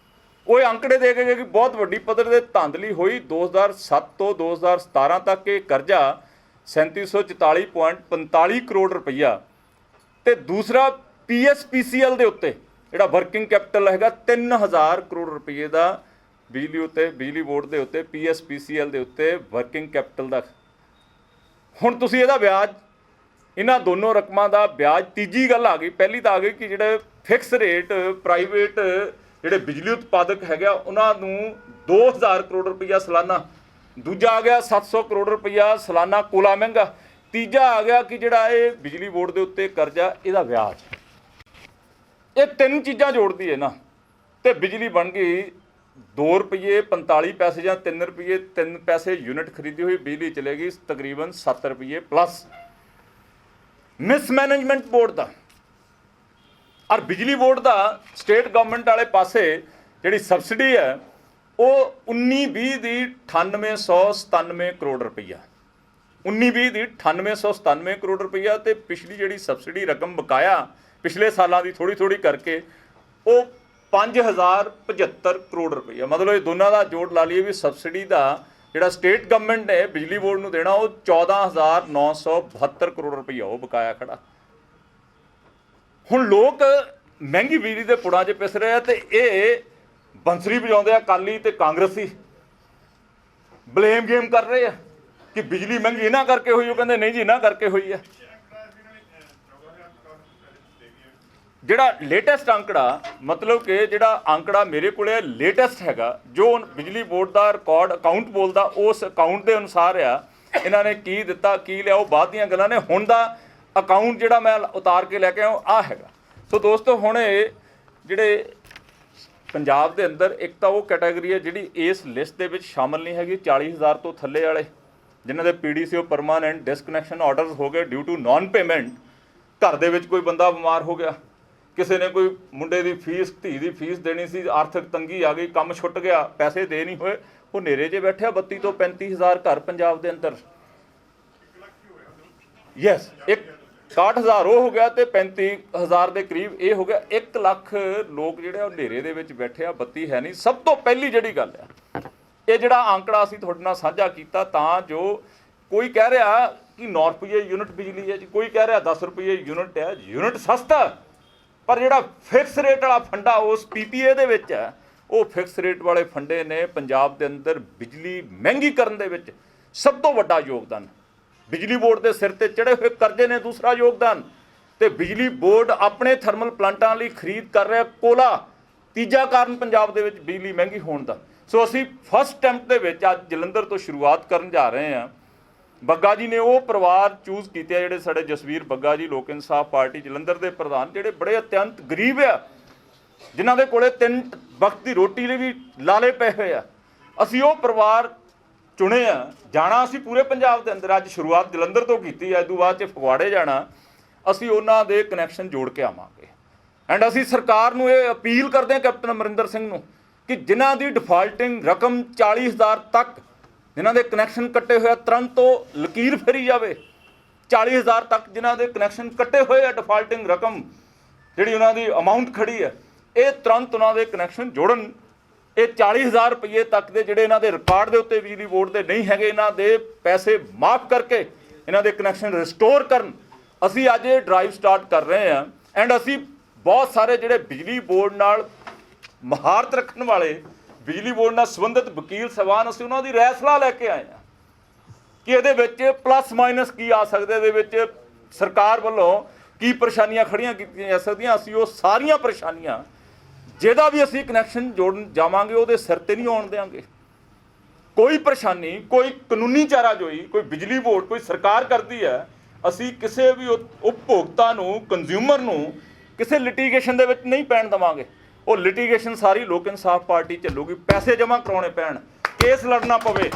ਉਹ ਇਹ ਅੰਕੜੇ ਦੇ ਕੇ ਗਏ ਕਿ ਬਹੁਤ ਵੱਡੀ ਪੱਧਰ ਤੇ ਧਾਂਦਲੀ ਹੋਈ। 2007 ਤੋਂ 2017 ਤੱਕ ਇਹ ਕਰਜ਼ਾ 3744.45 ਕਰੋੜ ਰੁਪਈਆ। ਤੇ ਦੂਸਰਾ PSPCL ਦੇ ਉੱਤੇ ਜਿਹੜਾ ਵਰਕਿੰਗ ਕੈਪੀਟਲ ਹੈਗਾ 3000 ਕਰੋੜ ਰੁਪਏ ਦਾ ਬਿਜਲੀ ਬੋਰਡ ਦੇ ਉੱਤੇ, PSPCL ਦੇ ਉੱਤੇ ਵਰਕਿੰਗ ਕੈਪੀਟਲ ਦਾ। ਹੁਣ ਤੁਸੀਂ ਇਹਦਾ ਵਿਆਜ, ਇਹਨਾਂ ਦੋਨੋਂ ਰਕਮਾਂ ਦਾ ਵਿਆਜ, ਤੀਜੀ ਗੱਲ ਆ ਗਈ। ਪਹਿਲੀ ਤਾਂ ਆ ਗਈ ਕਿ ਜਿਹੜੇ ਫਿਕਸ ਰੇਟ ਪ੍ਰਾਈਵੇਟ ਜਿਹੜੇ ਬਿਜਲੀ ਉਤਪਾਦਕ ਹੈਗਾ ਉਹਨਾਂ ਨੂੰ 2000 ਕਰੋੜ ਰੁਪਈਆ ਸਾਲਾਨਾ। ਦੂਜਾ ਆ ਗਿਆ 700 ਕਰੋੜ ਰੁਪਈਆ ਸਾਲਾਨਾ ਕੋਲਾ ਮਹਿੰਗਾ। ਤੀਜਾ ਆ ਗਿਆ ਕਿ ਜਿਹੜਾ ਇਹ ਬਿਜਲੀ ਬੋਰਡ ਦੇ ਉੱਤੇ ਕਰਜ਼ਾ, ਇਹਦਾ ਵਿਆਜ। ਇਹ 3 ਚੀਜ਼ਾਂ ਜੋੜਦੀ ਹੈ ਨਾ, ਤੇ ਬਿਜਲੀ ਬਣ ਗਈ 2 ਰੁਪਏ 45 ਪੈਸੇ ਜਾਂ 3 ਰੁਪਏ 3 ਪੈਸੇ यूनिट खरीदी हुई बिजली चलेगी तकरीबन 7 रुपये प्लस। मिसमैनेजमेंट बोर्ड का और बिजली बोर्ड का स्टेट गवर्नमेंट वाले पासे जिहड़ी सबसिडी है वो 19-20 की 9897 करोड़ रुपया, 19-20 की 9897 करोड़ रुपया। तो पिछली जिहड़ी सबसिडी रकम बकाया पिछले सालों की थोड़ी थोड़ी करके वो 5075 करोड़ रुपया, मतलब ये दोनों का जोड़ ला लीए भी सबसिडी का जिहड़ा स्टेट गवर्नमेंट ने बिजली बोर्ड को देना वो 14,972 करोड़ रुपया वो बकाया खड़ा। हुण लोग महंगी बिजली के पुड़ां 'च पिस रहे हैं तो ये बंसरी बजाउंदे अकाली ते कांग्रेसी ब्लेम गेम कर रहे हैं कि बिजली महंगी इन्हां करके हुई, वो कहंदे नहीं जी इन्हां करके हुई है। जिहड़ा लेटेस्ट आंकड़ा मतलब कि जिहड़ा आंकड़ा मेरे को लेटेस्ट हैगा जो बिजली बोर्ड का रिकॉर्ड अकाउंट बोलता उस अकाउंट के अनुसार आ इन्हां ने की दिता की लिया वो बाद दीयां गल्लां ने। हुण दा अकाउंट जिहड़ा मैं उतार के लैके आया आ हैगा। सो दोस्तों हुण जिहड़े पंजाब दे अंदर एक तो वो कैटेगरी है जिहड़ी इस लिस्ट दे विच शामिल नहीं हैगी 40,000 तो थल्ले वाले जिन्हां दे PDCO परमानेंट डिसकनैक्शन ऑर्डर्स हो गए ड्यू टू नॉन पेमेंट। घर दे विच कोई बंदा बीमार हो गया, किसी ने कोई मुंडे की फीस धी की फीस देनी सी, आर्थिक तंगी आ गई, काम छुट गया, पैसे दे नहीं हुए, वो नेरे 'च बैठे 32 तो 35,000 घर पंजाब के अंदर। यस 61,000 वो हो गया तो 35,000 के करीब ये हो गया। 1 लाख लोग जिहड़े नेरे दे विच बैठे आ, बत्ती है नहीं। सब तो पहली जिहड़ी गल है ये जिहड़ा आंकड़ा असीं तुहाडे नाल साझा कीता तां जो कोई कह रहा कि 9 रुपये यूनिट बिजली है जी, कोई कह रहा 10 रुपये यूनिट है। यूनिट सस्ता पर जिहड़ा फिक्स रेट वाला फंडा उस PPA दे विच है वो फिक्स रेट वाले फंडे ने पंजाब के अंदर बिजली महंगी करन दे विच सब तो वड्डा योगदान। बिजली बोर्ड के सिर ते चढ़े हुए करजे ने दूसरा योगदान, तो बिजली बोर्ड अपने थर्मल प्लांटां लई खरीद कर रहा कोला तीजा कारण पंजाब दे विच बिजली महंगी होण दा। सो असीं फस्ट अटैम्प्ट दे विच अज जलंधर तो शुरुआत करन जा रहे हैं। बग्गा जी ने वो परिवार चूज किए जिहड़े साडे जसवीर बग्गा जी लोक इंसाफ पार्टी जलंधर के प्रधान जिहड़े बड़े अत्यंत गरीब आ जिन्हां दे कोले 3 वक्त की रोटी लई भी लाले पे हुए आ। असीं वो परिवार चुने आ, जाना असीं पूरे पंजाब के अंदर। अज शुरुआत जलंधर तो की है, इस बाद फगवाड़े जाना, असीं उन्हां दे कनैक्शन जोड़ के आवांगे। एंड असीं सरकार नूं ये अपील करते हैं कैप्टन अमरिंदर सिंह नूं कि जिन्हां दी डिफाल्टिंग रकम 40,000 तक जिन्हां दे कनैक्शन कट्टे हुए तुरंत तो लकीर फेरी जाए। 40,000 तक जिन्हां दे कनैक्शन कट्टे हुए डिफाल्टिंग रकम जिहड़ी उन्हां दी अमाउंट खड़ी है ये तुरंत उन्हां दे कनैक्शन जोड़न। ये 40,000 रुपये तक के जिहड़े इन्हां दे रिकॉर्ड के उत्ते बिजली बोर्ड के नहीं हैगे इन्हां दे पैसे माफ़ करके इन्हां दे कनैक्शन रिस्टोर करन। असीं अज ये ड्राइव स्टार्ट कर रहे हैं एंड असीं बहुत सारे जिहड़े बिजली बोर्ड नाल महारत रखने वाले बिजली बोर्ड नाल संबंधित वकील साहबान असीं उन्हां दी राय सलाह लैके आए हैं कि इहदे विच प्लस माइनस की आ सकदे, इहदे विच सरकार वल्लों की परेशानियां खड़ियां कीतियां जा सकदियां। असीं वो सारियां परेशानियां जिहदा भी असीं कनैक्शन जोड़न जावांगे उहदे सिर ते नहीं आउण देंगे। कोई परेशानी कोई कानूनी चाराजोई कोई बिजली बोर्ड कोई सरकार करती है, असीं किसी भी उपभोक्ता नूं कंज्यूमर नूं किसी लिटीगेशन दे विच नहीं पैण देवांगे। वो लिटीगेशन सारी लोक इंसाफ पार्टी चलूगी, पैसे जमा करवाने पैण, केस लड़ना पवे,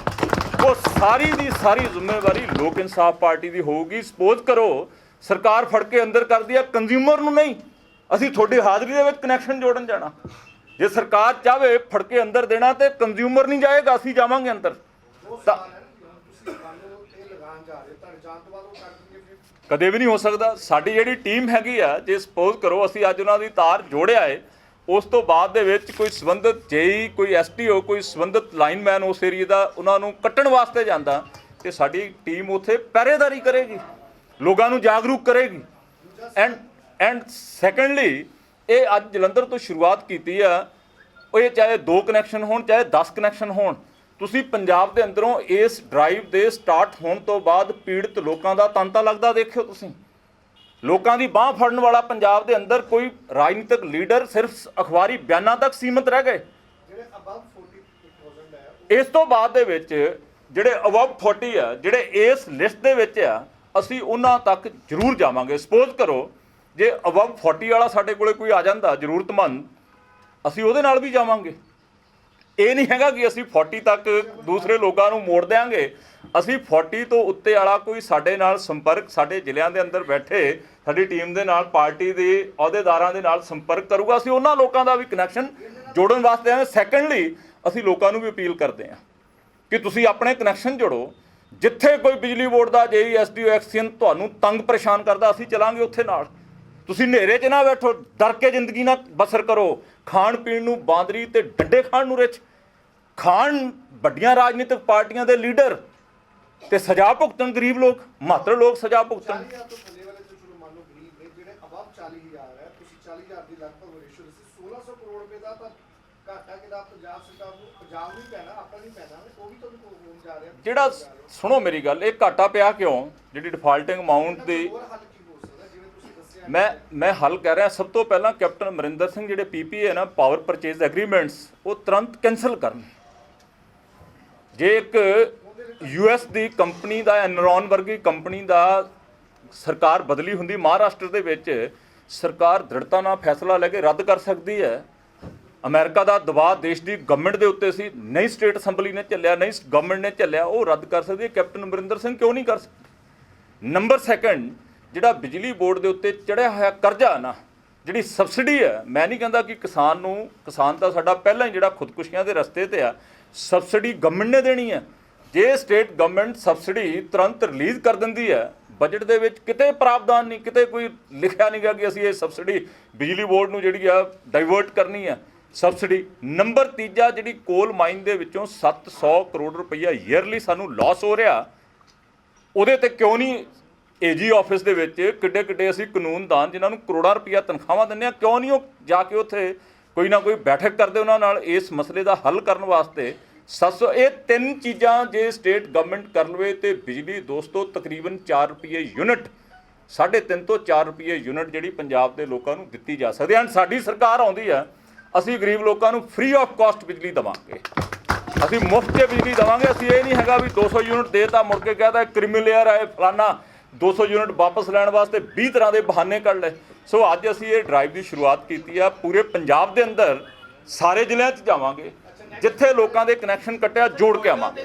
वो सारी दी सारी जिम्मेवारी लोक इंसाफ पार्टी की होगी। सपोज करो सरकार फड़ के अंदर कर दिया कंज्यूमर नूं नहीं, असीं थोड़ी हाज़री दे विच कनैक्शन जोड़न जाना। जे सरकार चाहे फड़ के अंदर देना तो कंज्यूमर नहीं जाएगा, असीं जावांगे अंदर। कदे भी नहीं हो सकता। साडी जिहड़ी टीम हैगी आ, जे सपोज करो असीं अज उन्हां दी तार जोड़िया है, उस तो बाद दे विच कोई संबंधित जेई कोई STO कोई संबंधित लाइनमैन उस एरिए का उन्होंने कट्टण वास्ते जाता तो साडी टीम उत्थे पहरेदारी करेगी, लोगों को जागरूक करेगी। एंड सैकेंडली ये अज जलंधर तो शुरुआत की है, ये चाहे 2 कनैक्शन होण चाहे 10 कनैक्शन होण, तुसीं पंजाब के अंदरों इस ड्राइव के स्टार्ट होने तो बाद पीड़ित लोगों का तांता लगता देखियो तुसीं। लोगों की बांह फड़न वाला पंजाब के अंदर कोई राजनीतिक लीडर सिर्फ अखबारी बयानों तक सीमित रह गए। इस तो बाद दे विच जिहड़े अबव 40 आ जिहड़े इस लिस्ट दे विच आ असीं उन्हां तक जरूर जावांगे। सपोज करो जे अबव 40 वाला साडे कोले कोई आ जांदा जरूरतमंद, असीं उहदे नाल भी जावांगे। ਇਹ ਨਹੀਂ ਹੈਗਾ ਕਿ ਅਸੀਂ 40 ਤੱਕ ਦੂਸਰੇ ਲੋਕਾਂ ਨੂੰ ਮੋੜ ਦਿਆਂਗੇ। ਅਸੀਂ 40 ਤੋਂ ਉੱਤੇ ਵਾਲਾ ਕੋਈ ਸਾਡੇ ਨਾਲ ਸੰਪਰਕ, ਸਾਡੇ ਜ਼ਿਲ੍ਹਿਆਂ ਦੇ ਅੰਦਰ ਬੈਠੇ ਸਾਡੀ ਟੀਮ ਦੇ ਨਾਲ, ਪਾਰਟੀ ਦੇ ਅਹੁਦੇਦਾਰਾਂ ਦੇ ਨਾਲ ਸੰਪਰਕ ਕਰੂਗਾ, ਅਸੀਂ ਉਹਨਾਂ ਲੋਕਾਂ ਦਾ ਵੀ ਕਨੈਕਸ਼ਨ ਜੋੜਨ ਵਾਸਤੇ ਆਏ। ਸੈਕੰਡਲੀ ਅਸੀਂ ਲੋਕਾਂ ਨੂੰ ਵੀ ਅਪੀਲ ਕਰਦੇ ਹਾਂ ਕਿ ਤੁਸੀਂ ਆਪਣੇ ਕਨੈਕਸ਼ਨ ਜੋੜੋ। ਜਿੱਥੇ ਕੋਈ ਬਿਜਲੀ ਬੋਰਡ ਦਾ JE SDO ਐਕਸੀਅਨ ਤੁਹਾਨੂੰ ਤੰਗ ਪਰੇਸ਼ਾਨ ਕਰਦਾ, ਅਸੀਂ ਚਲਾਂਗੇ ਉੱਥੇ ਨਾਲ। ਤੁਸੀਂ ਹਨੇਰੇ 'ਚ ਨਾ ਬੈਠੋ, ਡਰ ਕੇ ਜ਼ਿੰਦਗੀ ਨਾ ਬਸਰ ਕਰੋ। ਖਾਣ ਪੀਣ ਨੂੰ ਬਾਂਦਰੀ ਤੇ ਡੰਡੇ ਖਾਣ ਨੂੰ ਰਿਚ ਖਾਣ ਵੱਡੀਆਂ ਰਾਜਨੀਤਿਕ ਪਾਰਟੀਆਂ ਦੇ ਲੀਡਰ ਤੇ ਸਜ਼ਾ ਭੁਗਤਣ ਗਰੀਬ ਲੋਕ, ਮਾਤਰ ਲੋਕ ਸਜ਼ਾ ਭੁਗਤਣ। ਜਿਹੜਾ ਸੁਣੋ ਮੇਰੀ ਗੱਲ, ਇਹ ਘਾਟਾ ਪਿਆ ਕਿਉਂ? ਜਿਹੜੀ ਡਿਫਾਲਟਿੰਗ ਅਮਾਊਂਟ ਦੀ ਮੈਂ ਹੱਲ ਕਹਿ ਰਿਹਾ। ਸਭ ਤੋਂ ਪਹਿਲਾਂ ਕੈਪਟਨ ਅਮਰਿੰਦਰ ਸਿੰਘ ਜਿਹੜੇ PPA ਨਾ, ਪਾਵਰ ਪਰਚੇਜ਼ ਐਗਰੀਮੈਂਟਸ, ਉਹ ਤੁਰੰਤ ਕੈਂਸਲ ਕਰਨ। ਜੇ ਇੱਕ US ਦੀ ਕੰਪਨੀ ਦਾ, ਐਨਰੋਨ ਵਰਗੀ ਕੰਪਨੀ ਦਾ ਸਰਕਾਰ ਬਦਲੀ ਹੁੰਦੀ ਮਹਾਰਾਸ਼ਟਰ ਦੇ ਵਿੱਚ, ਸਰਕਾਰ ਦ੍ਰਿੜਤਾ ਨਾਲ ਫੈਸਲਾ ਲੈ ਕੇ ਰੱਦ ਕਰ ਸਕਦੀ ਹੈ। ਅਮਰੀਕਾ ਦਾ ਦਬਾਅ ਦੇਸ਼ ਦੀ ਗਵਰਨਮੈਂਟ ਦੇ ਉੱਤੇ ਸੀ, ਨਹੀਂ ਸਟੇਟ ਅਸੈਂਬਲੀ ਨੇ ਝੱਲਿਆ, ਨਹੀਂ ਗਵਰਨਮੈਂਟ ਨੇ ਝੱਲਿਆ, ਉਹ ਰੱਦ ਕਰ ਸਕਦੀ ਹੈ। ਕੈਪਟਨ ਅਮਰਿੰਦਰ ਸਿੰਘ ਕਿਉਂ ਨਹੀਂ ਕਰ ਸਕਦੇ? ਨੰਬਰ ਸੈਕੰਡ, ਜਿਹੜਾ ਬਿਜਲੀ ਬੋਰਡ ਦੇ ਉੱਤੇ ਚੜ੍ਹਿਆ ਹੋਇਆ ਕਰਜ਼ਾ ਨਾ, ਜਿਹੜੀ ਸਬਸਿਡੀ ਹੈ, ਮੈਂ ਨਹੀਂ ਕਹਿੰਦਾ ਕਿ ਕਿਸਾਨ ਤਾਂ ਸਾਡਾ ਪਹਿਲਾਂ ਹੀ ਜਿਹੜਾ ਖੁਦਕੁਸ਼ੀਆਂ ਦੇ ਰਸਤੇ ਤੇ ਆ, ਸਬਸਿਡੀ ਗਵਰਨਮੈਂਟ ਨੇ ਦੇਣੀ ਹੈ। ਜੇ ਸਟੇਟ ਗਵਰਨਮੈਂਟ ਸਬਸਿਡੀ ਤੁਰੰਤ ਰਿਲੀਜ਼ ਕਰ ਦਿੰਦੀ ਹੈ, ਬਜਟ ਦੇ ਵਿੱਚ ਕਿਤੇ ਪ੍ਰਾਵਧਾਨ ਨਹੀਂ, ਕਿਤੇ ਕੋਈ ਲਿਖਿਆ ਨਹੀਂ ਗਿਆ ਕਿ ਅਸੀਂ ਇਹ ਸਬਸਿਡੀ ਬਿਜਲੀ ਬੋਰਡ ਨੂੰ ਜਿਹੜੀ ਆ ਡਾਈਵਰਟ ਕਰਨੀ ਹੈ ਸਬਸਿਡੀ। ਨੰਬਰ ਤੀਜਾ, ਜਿਹੜੀ ਕੋਲ ਮਾਈਨ ਦੇ ਵਿੱਚੋਂ 700 ਕਰੋੜ ਰੁਪਈਆ ਈਅਰਲੀ ਸਾਨੂੰ ਲਾਸ ਹੋ ਰਿਹਾ, ਉਹਦੇ ਤੇ ਕਿਉਂ ਨਹੀਂ AG ਆਫਿਸ ਦੇ ਵਿੱਚ ਕਿੱਡੇ ਕਿੱਡੇ ਅਸੀਂ ਕਾਨੂੰਨਦਾਨ ਜਿਨ੍ਹਾਂ ਨੂੰ ਕਰੋੜਾਂ ਰੁਪਈਆ ਤਨਖਾਹਾਂ ਦਿੰਦੇ ਹਾਂ, ਕਿਉਂ ਨਹੀਂ ਉਹ ਜਾ ਕੇ ਉੱਥੇ ਕੋਈ ਨਾ ਕੋਈ ਬੈਠਕ ਕਰਦੇ ਉਹਨਾਂ ਨਾਲ ਇਸ ਮਸਲੇ ਦਾ ਹੱਲ ਕਰਨ ਵਾਸਤੇ। 700 ਇਹ ਤਿੰਨ ਚੀਜ਼ਾਂ ਜੇ ਸਟੇਟ ਗਵਰਨਮੈਂਟ ਕਰ ਲਵੇ ਤੇ ਬਿਜਲੀ ਦੋਸਤੋ ਤਕਰੀਬਨ 4 ਰੁਪਏ ਯੂਨਿਟ, 3.5 ਤੋਂ 4 ਰੁਪਏ ਯੂਨਿਟ ਜਿਹੜੀ ਪੰਜਾਬ ਦੇ ਲੋਕਾਂ ਨੂੰ ਦਿੱਤੀ ਜਾ ਸਕਦੀ ਹੈ। ਸਾਡੀ ਸਰਕਾਰ ਆਉਂਦੀ ਹੈ, ਅਸੀਂ ਗਰੀਬ ਲੋਕਾਂ ਨੂੰ ਫ੍ਰੀ ਆਫ ਕਾਸਟ ਬਿਜਲੀ ਦੇਵਾਂਗੇ, ਅਸੀਂ ਮੁਫਤ 'ਚ ਬਿਜਲੀ ਦੇਵਾਂਗੇ। ਅਸੀਂ ਇਹ ਨਹੀਂ ਹੈਗਾ ਵੀ 200 ਯੂਨਿਟ ਦੇ ਤਾਂ ਮੁੜ ਕੇ ਕਹਿਦਾ ਕ੍ਰਿਮੀਲੇਅਰ ਹੈ ਫਲਾਨਾ, 200 ਯੂਨਿਟ ਵਾਪਸ ਲੈਣ ਵਾਸਤੇ 20 ਤਰ੍ਹਾਂ ਦੇ ਬਹਾਨੇ ਕੱਢ ਲਏ। ਸੋ ਅੱਜ ਅਸੀਂ ਇਹ ਡਰਾਈਵ ਦੀ ਸ਼ੁਰੂਆਤ ਕੀਤੀ ਆ। ਪੂਰੇ ਪੰਜਾਬ ਦੇ ਅੰਦਰ ਸਾਰੇ ਜ਼ਿਲ੍ਹਿਆਂ 'ਚ ਜਾਵਾਂਗੇ, ਜਿੱਥੇ ਲੋਕਾਂ ਦੇ ਕਨੈਕਸ਼ਨ ਕੱਟਿਆ ਜੋੜ ਕੇ ਆਵਾਂਗੇ।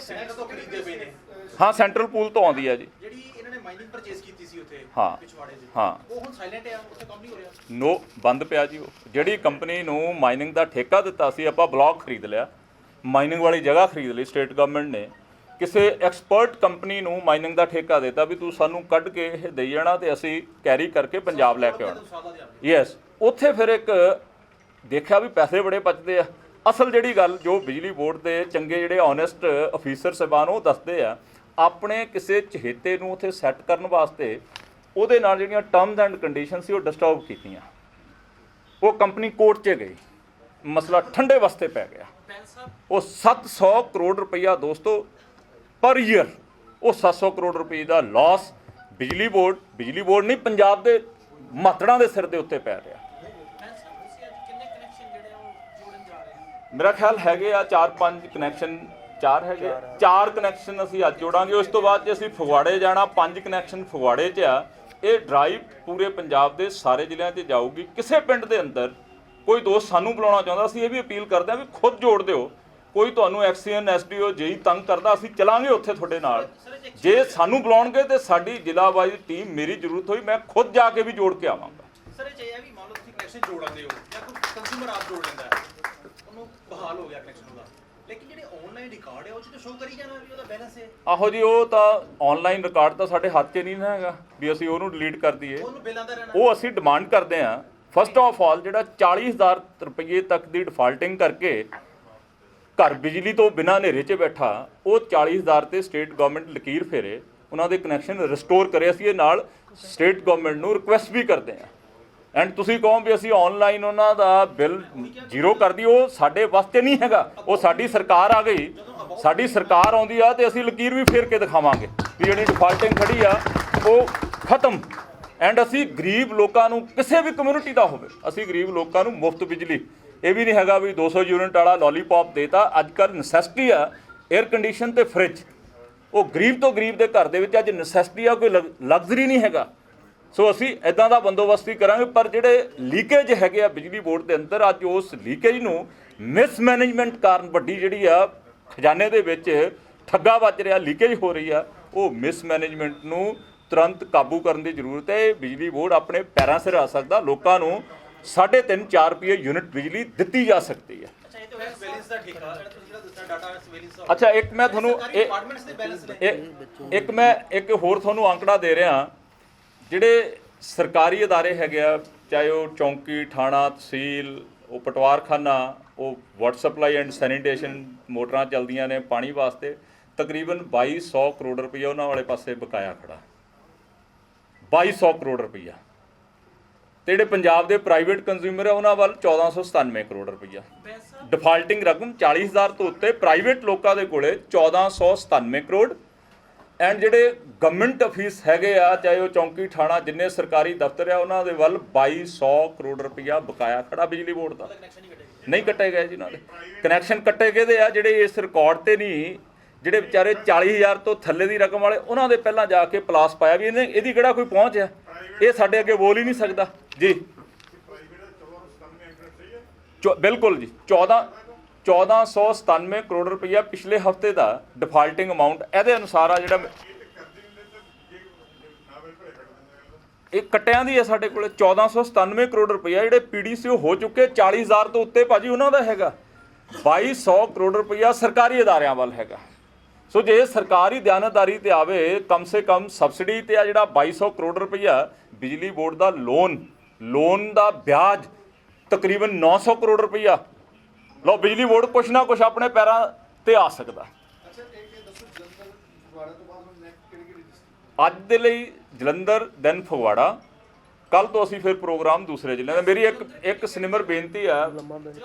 ਹਾਂ, ਸੈਂਟਰਲ ਪੂਲ ਤੋਂ ਆਉਂਦੀ ਹੈ ਜੀ। ਜਿਹੜੀ ਇਹਨਾਂ ਨੇ ਮਾਈਨਿੰਗ ਪਰਚੇਸ ਕੀਤੀ ਸੀ ਉੱਥੇ ਪਿਛਵਾੜੇ ਦੇ, ਹਾਂ, ਉਹ ਹੁਣ ਸਾਇਲੈਂਟ ਹੈ, ਉੱਥੇ ਕੰਮ ਨਹੀਂ ਹੋ ਰਿਹਾ। ਨੋ, ਬੰਦ ਪਿਆ ਜੀ। ਉਹ ਜਿਹੜੀ ਕੰਪਨੀ ਨੂੰ ਮਾਈਨਿੰਗ ਦਾ ਠੇਕਾ ਦਿੱਤਾ ਸੀ, ਆਪਾਂ ਬਲਾਕ ਖਰੀਦ ਲਿਆ, ਮਾਈਨਿੰਗ ਵਾਲੀ ਜਗ੍ਹਾ ਖਰੀਦ ਲਈ ਸਟੇਟ ਗਵਰਨਮੈਂਟ ਨੇ, ਕਿਸੇ ਐਕਸਪਰਟ ਕੰਪਨੀ ਨੂੰ ਮਾਈਨਿੰਗ ਦਾ ਠੇਕਾ ਦਿੱਤਾ ਵੀ ਤੂੰ ਸਾਨੂੰ ਕੱਢ ਕੇ ਇਹ ਦੇਈ ਜਾਣਾ ਤੇ ਅਸੀਂ ਕੈਰੀ ਕਰਕੇ ਪੰਜਾਬ ਲੈ ਕੇ ਆਉਣਾ। ਯੈਸ, ਉੱਥੇ ਫਿਰ ਇੱਕ ਦੇਖਿਆ ਵੀ ਪੈਸੇ ਬੜੇ ਬਚਦੇ ਆ। ਅਸਲ ਜਿਹੜੀ ਗੱਲ ਜੋ ਬਿਜਲੀ ਬੋਰਡ ਦੇ ਚੰਗੇ ਜਿਹੜੇ ਓਨੈਸਟ ਅਫੀਸਰ ਸਾਹਿਬਾਨ ਉਹ ਦੱਸਦੇ ਆ, ਆਪਣੇ ਕਿਸੇ ਚਹੇਤੇ ਨੂੰ ਉੱਥੇ ਸੈੱਟ ਕਰਨ ਵਾਸਤੇ ਉਹਦੇ ਨਾਲ ਜਿਹੜੀਆਂ ਟਰਮਸ ਐਂਡ ਕੰਡੀਸ਼ਨ ਸੀ ਉਹ ਡਿਸਟਰਬ ਕੀਤੀਆਂ। ਉਹ ਕੰਪਨੀ ਕੋਰਟ 'ਚ ਗਈ, ਮਸਲਾ ਠੰਡੇ ਵਾਸਤੇ ਪੈ ਗਿਆ। ਉਹ 700 ਕਰੋੜ ਰੁਪਈਆ ਦੋਸਤੋ ਪਰ ਈਅਰ, ਉਹ 700 ਕਰੋੜ ਰੁਪਏ ਦਾ ਲਾਸ ਬਿਜਲੀ ਬੋਰਡ ਨਹੀਂ, ਪੰਜਾਬ ਦੇ ਮਾਤੜਾਂ ਦੇ ਸਿਰ ਦੇ ਉੱਤੇ ਪੈ ਰਿਹਾ। ਮੇਰਾ ਖਿਆਲ ਹੈਗੇ ਆ 4-5 ਕਨੈਕਸ਼ਨ, 4 ਹੈਗੇ, 4 ਕਨੈਕਸ਼ਨ ਅਸੀਂ ਅੱਜ ਜੋੜਾਂਗੇ। ਉਸ ਤੋਂ ਬਾਅਦ ਜੇ ਅਸੀਂ ਫਗਵਾੜੇ ਜਾਣਾ, 5 ਕਨੈਕਸ਼ਨ ਫਗਵਾੜੇ 'ਚ ਆ। ਇਹ ਡਰਾਈਵ ਪੂਰੇ ਪੰਜਾਬ ਦੇ ਸਾਰੇ ਜ਼ਿਲ੍ਹਿਆਂ 'ਚ ਜਾਊਗੀ। ਕਿਸੇ ਪਿੰਡ ਦੇ ਅੰਦਰ ਕੋਈ ਦੋਸਤ ਸਾਨੂੰ ਬੁਲਾਉਣਾ ਚਾਹੁੰਦਾ, ਅਸੀਂ ਇਹ ਵੀ ਅਪੀਲ ਕਰਦੇ ਹਾਂ ਵੀ ਖੁਦ ਜੋੜ ਦਿਓ। ਕੋਈ ਤੁਹਾਨੂੰ ਐਕਸੀਅਨ SDO JE ਤੰਗ ਕਰਦਾ, ਅਸੀਂ ਚਲਾਂਗੇ ਉੱਥੇ ਤੁਹਾਡੇ ਨਾਲ। ਜੇ ਸਾਨੂੰ ਬੁਲਾਉਣਗੇ ਤੇ ਸਾਡੀ ਜ਼ਿਲ੍ਹਾ ਵਾਈਜ਼ ਟੀਮ, ਮੇਰੀ ਜ਼ਰੂਰਤ ਹੋਈ ਮੈਂ ਖੁਦ ਜਾ ਕੇ ਵੀ ਜੋੜ ਕੇ ਆਵਾਂਗਾ। ਸਰ, ਇਹ ਚਾਹੀਏ ਵੀ ਮੰਨ ਲਓ ਤੁਸੀਂ ਕਨੈਕਸ਼ਨ ਜੋੜਾਂਦੇ ਹੋ ਜਾਂ ਕੋਈ ਕੰਜ਼ਿਊਮਰ ਆਪ ਜੋੜ ਲੈਂਦਾ ਹੈ, ਉਹਨੂੰ ਬਹਾਲ ਹੋ ਗਿਆ ਕਨੈਕਸ਼ਨ ਉਹਦਾ, ਲੇਕਿਨ ਜਿਹੜੇ ਆਨਲਾਈਨ ਰਿਕਾਰਡ ਹੈ ਉਹ 'ਚ ਤਾਂ ਸ਼ੋ ਕਰੀ ਜਾਣਾ ਵੀ ਉਹਦਾ ਬੈਲੈਂਸ ਹੈ। ਆਹੋ ਜੀ, ਉਹ ਤਾਂ ਆਨਲਾਈਨ ਰਿਕਾਰਡ ਤਾਂ ਸਾਡੇ ਹੱਥ 'ਚ ਨਹੀਂ ਨਾ ਹੈਗਾ ਵੀ ਅਸੀਂ ਉਹਨੂੰ ਡਿਲੀਟ ਕਰ ਦਈਏ। ਉਹ ਅਸੀਂ ਡਿਮਾਂਡ ਕਰਦੇ ਹਾਂ ਫਸਟ ਆਫ ਆਲ, ਜਿਹੜਾ 40,000 ਰੁਪਏ ਤੱਕ ਦੀ ਡਿਫਾਲਟਿੰਗ ਕਰਕੇ ਘਰ ਬਿਜਲੀ ਤੋਂ ਬਿਨਾਂ ਹਨੇਰੇ 'ਚ ਬੈਠਾ, ਉਹ 40,000 ਤੇ ਸਟੇਟ ਗਵਰਨਮੈਂਟ ਲਕੀਰ ਫੇਰੇ, ਉਹਨਾਂ ਦੇ ਕਨੈਕਸ਼ਨ ਰਿਸਟੋਰ ਕਰੇ। ਅਸੀਂ ਇਹ ਨਾਲ ਸਟੇਟ ਗਵਰਨਮੈਂਟ ਨੂੰ ਰਿਕੁਐਸਟ ਵੀ ਕਰਦੇ ਹਾਂ। ਐਂਡ ਤੁਸੀਂ ਕਹੋ ਵੀ ਅਸੀਂ ਆਨਲਾਈਨ ਉਹਨਾਂ ਦਾ ਬਿੱਲ ਜ਼ੀਰੋ ਕਰ ਦਈਏ, ਉਹ ਸਾਡੇ ਵਾਸਤੇ ਨਹੀਂ ਹੈਗਾ। ਉਹ ਸਾਡੀ ਸਰਕਾਰ ਆ ਗਈ, ਸਾਡੀ ਸਰਕਾਰ ਆਉਂਦੀ ਆ ਤੇ ਅਸੀਂ ਲਕੀਰ ਵੀ ਫੇਰ ਕੇ ਦਿਖਾਵਾਂਗੇ ਵੀ ਜਿਹੜੀ ਡਿਫਾਲਟਿੰਗ ਖੜੀ ਆ ਉਹ ਖਤਮ। ਐਂਡ ਅਸੀਂ ਗਰੀਬ ਲੋਕਾਂ ਨੂੰ, ਕਿਸੇ ਵੀ ਕਮਿਊਨਿਟੀ ਦਾ ਹੋਵੇ, ਅਸੀਂ ਗਰੀਬ ਲੋਕਾਂ ਨੂੰ ਮੁਫਤ ਬਿਜਲੀ, ਇਹ ਵੀ ਨਹੀਂ ਹੈਗਾ ਵੀ 200 ਯੂਨਿਟ ਵਾਲਾ ਲੋਲੀਪੌਪ ਦੇਤਾ। ਅੱਜ ਕੱਲ੍ਹ ਨਸੈਸਿਟੀ ਆ ਏਅਰ ਕੰਡੀਸ਼ਨ ਤੇ ਫਰਿੱਜ, ਉਹ ਗਰੀਬ ਤੋਂ ਗਰੀਬ ਦੇ ਘਰ ਦੇ ਵਿੱਚ ਅੱਜ ਨਸੈਸਿਟੀ ਆ, ਕੋਈ ਲਗਜ਼ਰੀ ਨਹੀਂ ਹੈਗਾ। ਸੋ ਅਸੀਂ ਇੱਦਾਂ ਦਾ ਬੰਦੋਬਸਤ ਹੀ ਕਰਾਂਗੇ। ਪਰ ਜਿਹੜੇ ਲੀਕੇਜ ਹੈਗੇ ਆ ਬਿਜਲੀ ਬੋਰਡ ਦੇ ਅੰਦਰ, ਅੱਜ ਉਸ ਲੀਕੇਜ ਨੂੰ ਮਿਸਮੈਨੇਜਮੈਂਟ ਕਾਰਨ ਵੱਡੀ ਜਿਹੜੀ ਆ ਖਜ਼ਾਨੇ ਦੇ ਵਿੱਚ ਠੱਗਾ ਵੱਜ ਰਿਹਾ, ਲੀਕੇਜ ਹੋ ਰਹੀ ਆ। ਉਹ ਮਿਸਮੈਨੇਜਮੈਂਟ ਨੂੰ ਤੁਰੰਤ ਕਾਬੂ ਕਰਨ ਦੀ ਜ਼ਰੂਰਤ ਹੈ। ਬਿਜਲੀ ਬੋਰਡ ਆਪਣੇ ਪੈਰਾਂ ਸਿਰ ਆ ਸਕਦਾ, ਲੋਕਾਂ ਨੂੰ 3.5-4 ਰੁਪਏ ਯੂਨਿਟ ਬਿਜਲੀ ਦਿੱਤੀ ਜਾ ਸਕਦੀ ਹੈ। ਅੱਛਾ, ਇੱਕ ਮੈਂ ਤੁਹਾਨੂੰ ਇੱਕ ਹੋਰ ਤੁਹਾਨੂੰ ਅੰਕੜਾ ਦੇ ਰਿਹਾ। ਜਿਹੜੇ ਸਰਕਾਰੀ ਅਦਾਰੇ ਹੈਗੇ ਆ, ਚਾਹੇ ਉਹ ਚੌਂਕੀ, ਥਾਣਾ, ਤਹਿਸੀਲ, ਉਹ ਪਟਵਾਰਖਾਨਾ, ਉਹ ਵਾਟਰ ਸਪਲਾਈ ਐਂਡ ਸੈਨੀਟੇਸ਼ਨ, ਮੋਟਰਾਂ ਚੱਲਦੀਆਂ ਨੇ ਪਾਣੀ ਵਾਸਤੇ, ਤਕਰੀਬਨ 2200 ਕਰੋੜ ਰੁਪਈਆ ਉਹਨਾਂ ਵਾਲੇ ਪਾਸੇ ਬਕਾਇਆ ਖੜਾ। 2200 ਕਰੋੜ ਰੁਪਈਆ। ਤੇ ਜਿਹੜੇ ਪੰਜਾਬ ਦੇ ਪ੍ਰਾਈਵੇਟ ਕੰਜ਼ਿਊਮਰ ਆ ਉਹਨਾਂ ਵੱਲ 1497 ਕਰੋੜ ਰੁਪਈਆ ਡਿਫਾਲਟਿੰਗ ਰਕਮ। 40,000 ਤੋਂ ਉੱਤੇ ਪ੍ਰਾਈਵੇਟ ਲੋਕਾਂ ਦੇ ਕੋਲੇ 1497 ਕਰੋੜ। ਐਂਡ ਜਿਹੜੇ ਗਵਰਨਮੈਂਟ ਆਫਿਸ ਹੈਗੇ ਆ, ਚਾਹੇ ਉਹ ਚੌਂਕੀ, ਥਾਣਾ, ਜਿੰਨੇ ਸਰਕਾਰੀ ਦਫ਼ਤਰ ਆ, ਉਹਨਾਂ ਦੇ ਵੱਲ 2200 ਕਰੋੜ ਰੁਪਈਆ ਬਕਾਇਆ ਖੜਾ ਬਿਜਲੀ ਬੋਰਡ ਦਾ। ਨਹੀਂ ਕੱਟੇ ਗਏ ਜੀ, ਉਹਨਾਂ ਦੇ ਕਨੈਕਸ਼ਨ ਕੱਟੇ ਗਏ ਦੇ ਆ। ਜਿਹੜੇ ਇਸ ਰਿਕਾਰਡ ਤੇ ਨਹੀਂ, ਜਿਹੜੇ ਵਿਚਾਰੇ 40,000 ਤੋਂ ਥੱਲੇ ਦੀ ਰਕਮ ਵਾਲੇ, ਉਹਨਾਂ ਦੇ ਪਹਿਲਾਂ ਜਾ ਕੇ ਪਲਾਸ ਪਾਇਆ ਵੀ ਇਹਦੀ ਕਿਹੜਾ ਕੋਈ ਪਹੁੰਚ ਆ, ਇਹ ਸਾਡੇ ਅੱਗੇ ਬੋਲ ਹੀ ਨਹੀਂ ਸਕਦਾ ਜੀ। ਬਿਲਕੁਲ ਜੀ, 1497 ਕਰੋੜ ਰੁਪਈਆ ਪਿਛਲੇ ਹਫਤੇ ਦਾ ਡਿਫਾਲਟਿੰਗ ਅਮਾਊਂਟ। ਇਹਦੇ ਅਨੁਸਾਰ ਆ ਜਿਹੜਾ ਇਹ ਕੱਟਿਆਂ ਦੀ ਹੈ ਸਾਡੇ ਕੋਲ 1497 ਕਰੋੜ ਰੁਪਈਆ। ਜਿਹੜੇ PDCO ਹੋ ਚੁੱਕੇ 40,000 ਤੋਂ ਉੱਤੇ ਭਾਜੀ ਉਹਨਾਂ ਦਾ ਹੈਗਾ। 2200 ਕਰੋੜ ਰੁਪਈਆ ਸਰਕਾਰੀ ਅਦਾਰਿਆਂ ਵੱਲ ਹੈਗਾ। ਸੋ ਜੇ ਸਰਕਾਰੀ ਦਿਆਨਤਦਾਰੀ ਤੇ ਆਵੇ, ਕਮ ਸੇ ਕਮ ਸਬਸਿਡੀ ਤੇ ਆ ਜਿਹੜਾ 2200 ਕਰੋੜ ਰੁਪਈਆ ਬਿਜਲੀ ਬੋਰਡ ਦਾ ਲੋਨ ਦਾ ਵਿਆਜ ਤਕਰੀਬਨ 900 ਕਰੋੜ ਰੁਪਈਆ। ਲਓ, ਬਿਜਲੀ ਬੋਰਡ ਕੁਛ ਨਾ ਕੁਛ ਆਪਣੇ ਪੈਰਾਂ ਤੇ ਆ ਸਕਦਾ। ਅੱਜ ਦੇ ਲਈ ਜਲੰਧਰ, ਦੈਨ ਫਗਵਾੜਾ। ਕੱਲ ਤੋਂ ਅਸੀਂ ਫਿਰ ਪ੍ਰੋਗਰਾਮ ਦੂਸਰੇ ਜ਼ਿਲ੍ਹਿਆਂ ਦਾ। ਮੇਰੀ ਇੱਕ ਸਿਨੇਮਰ ਬੇਨਤੀ ਆ,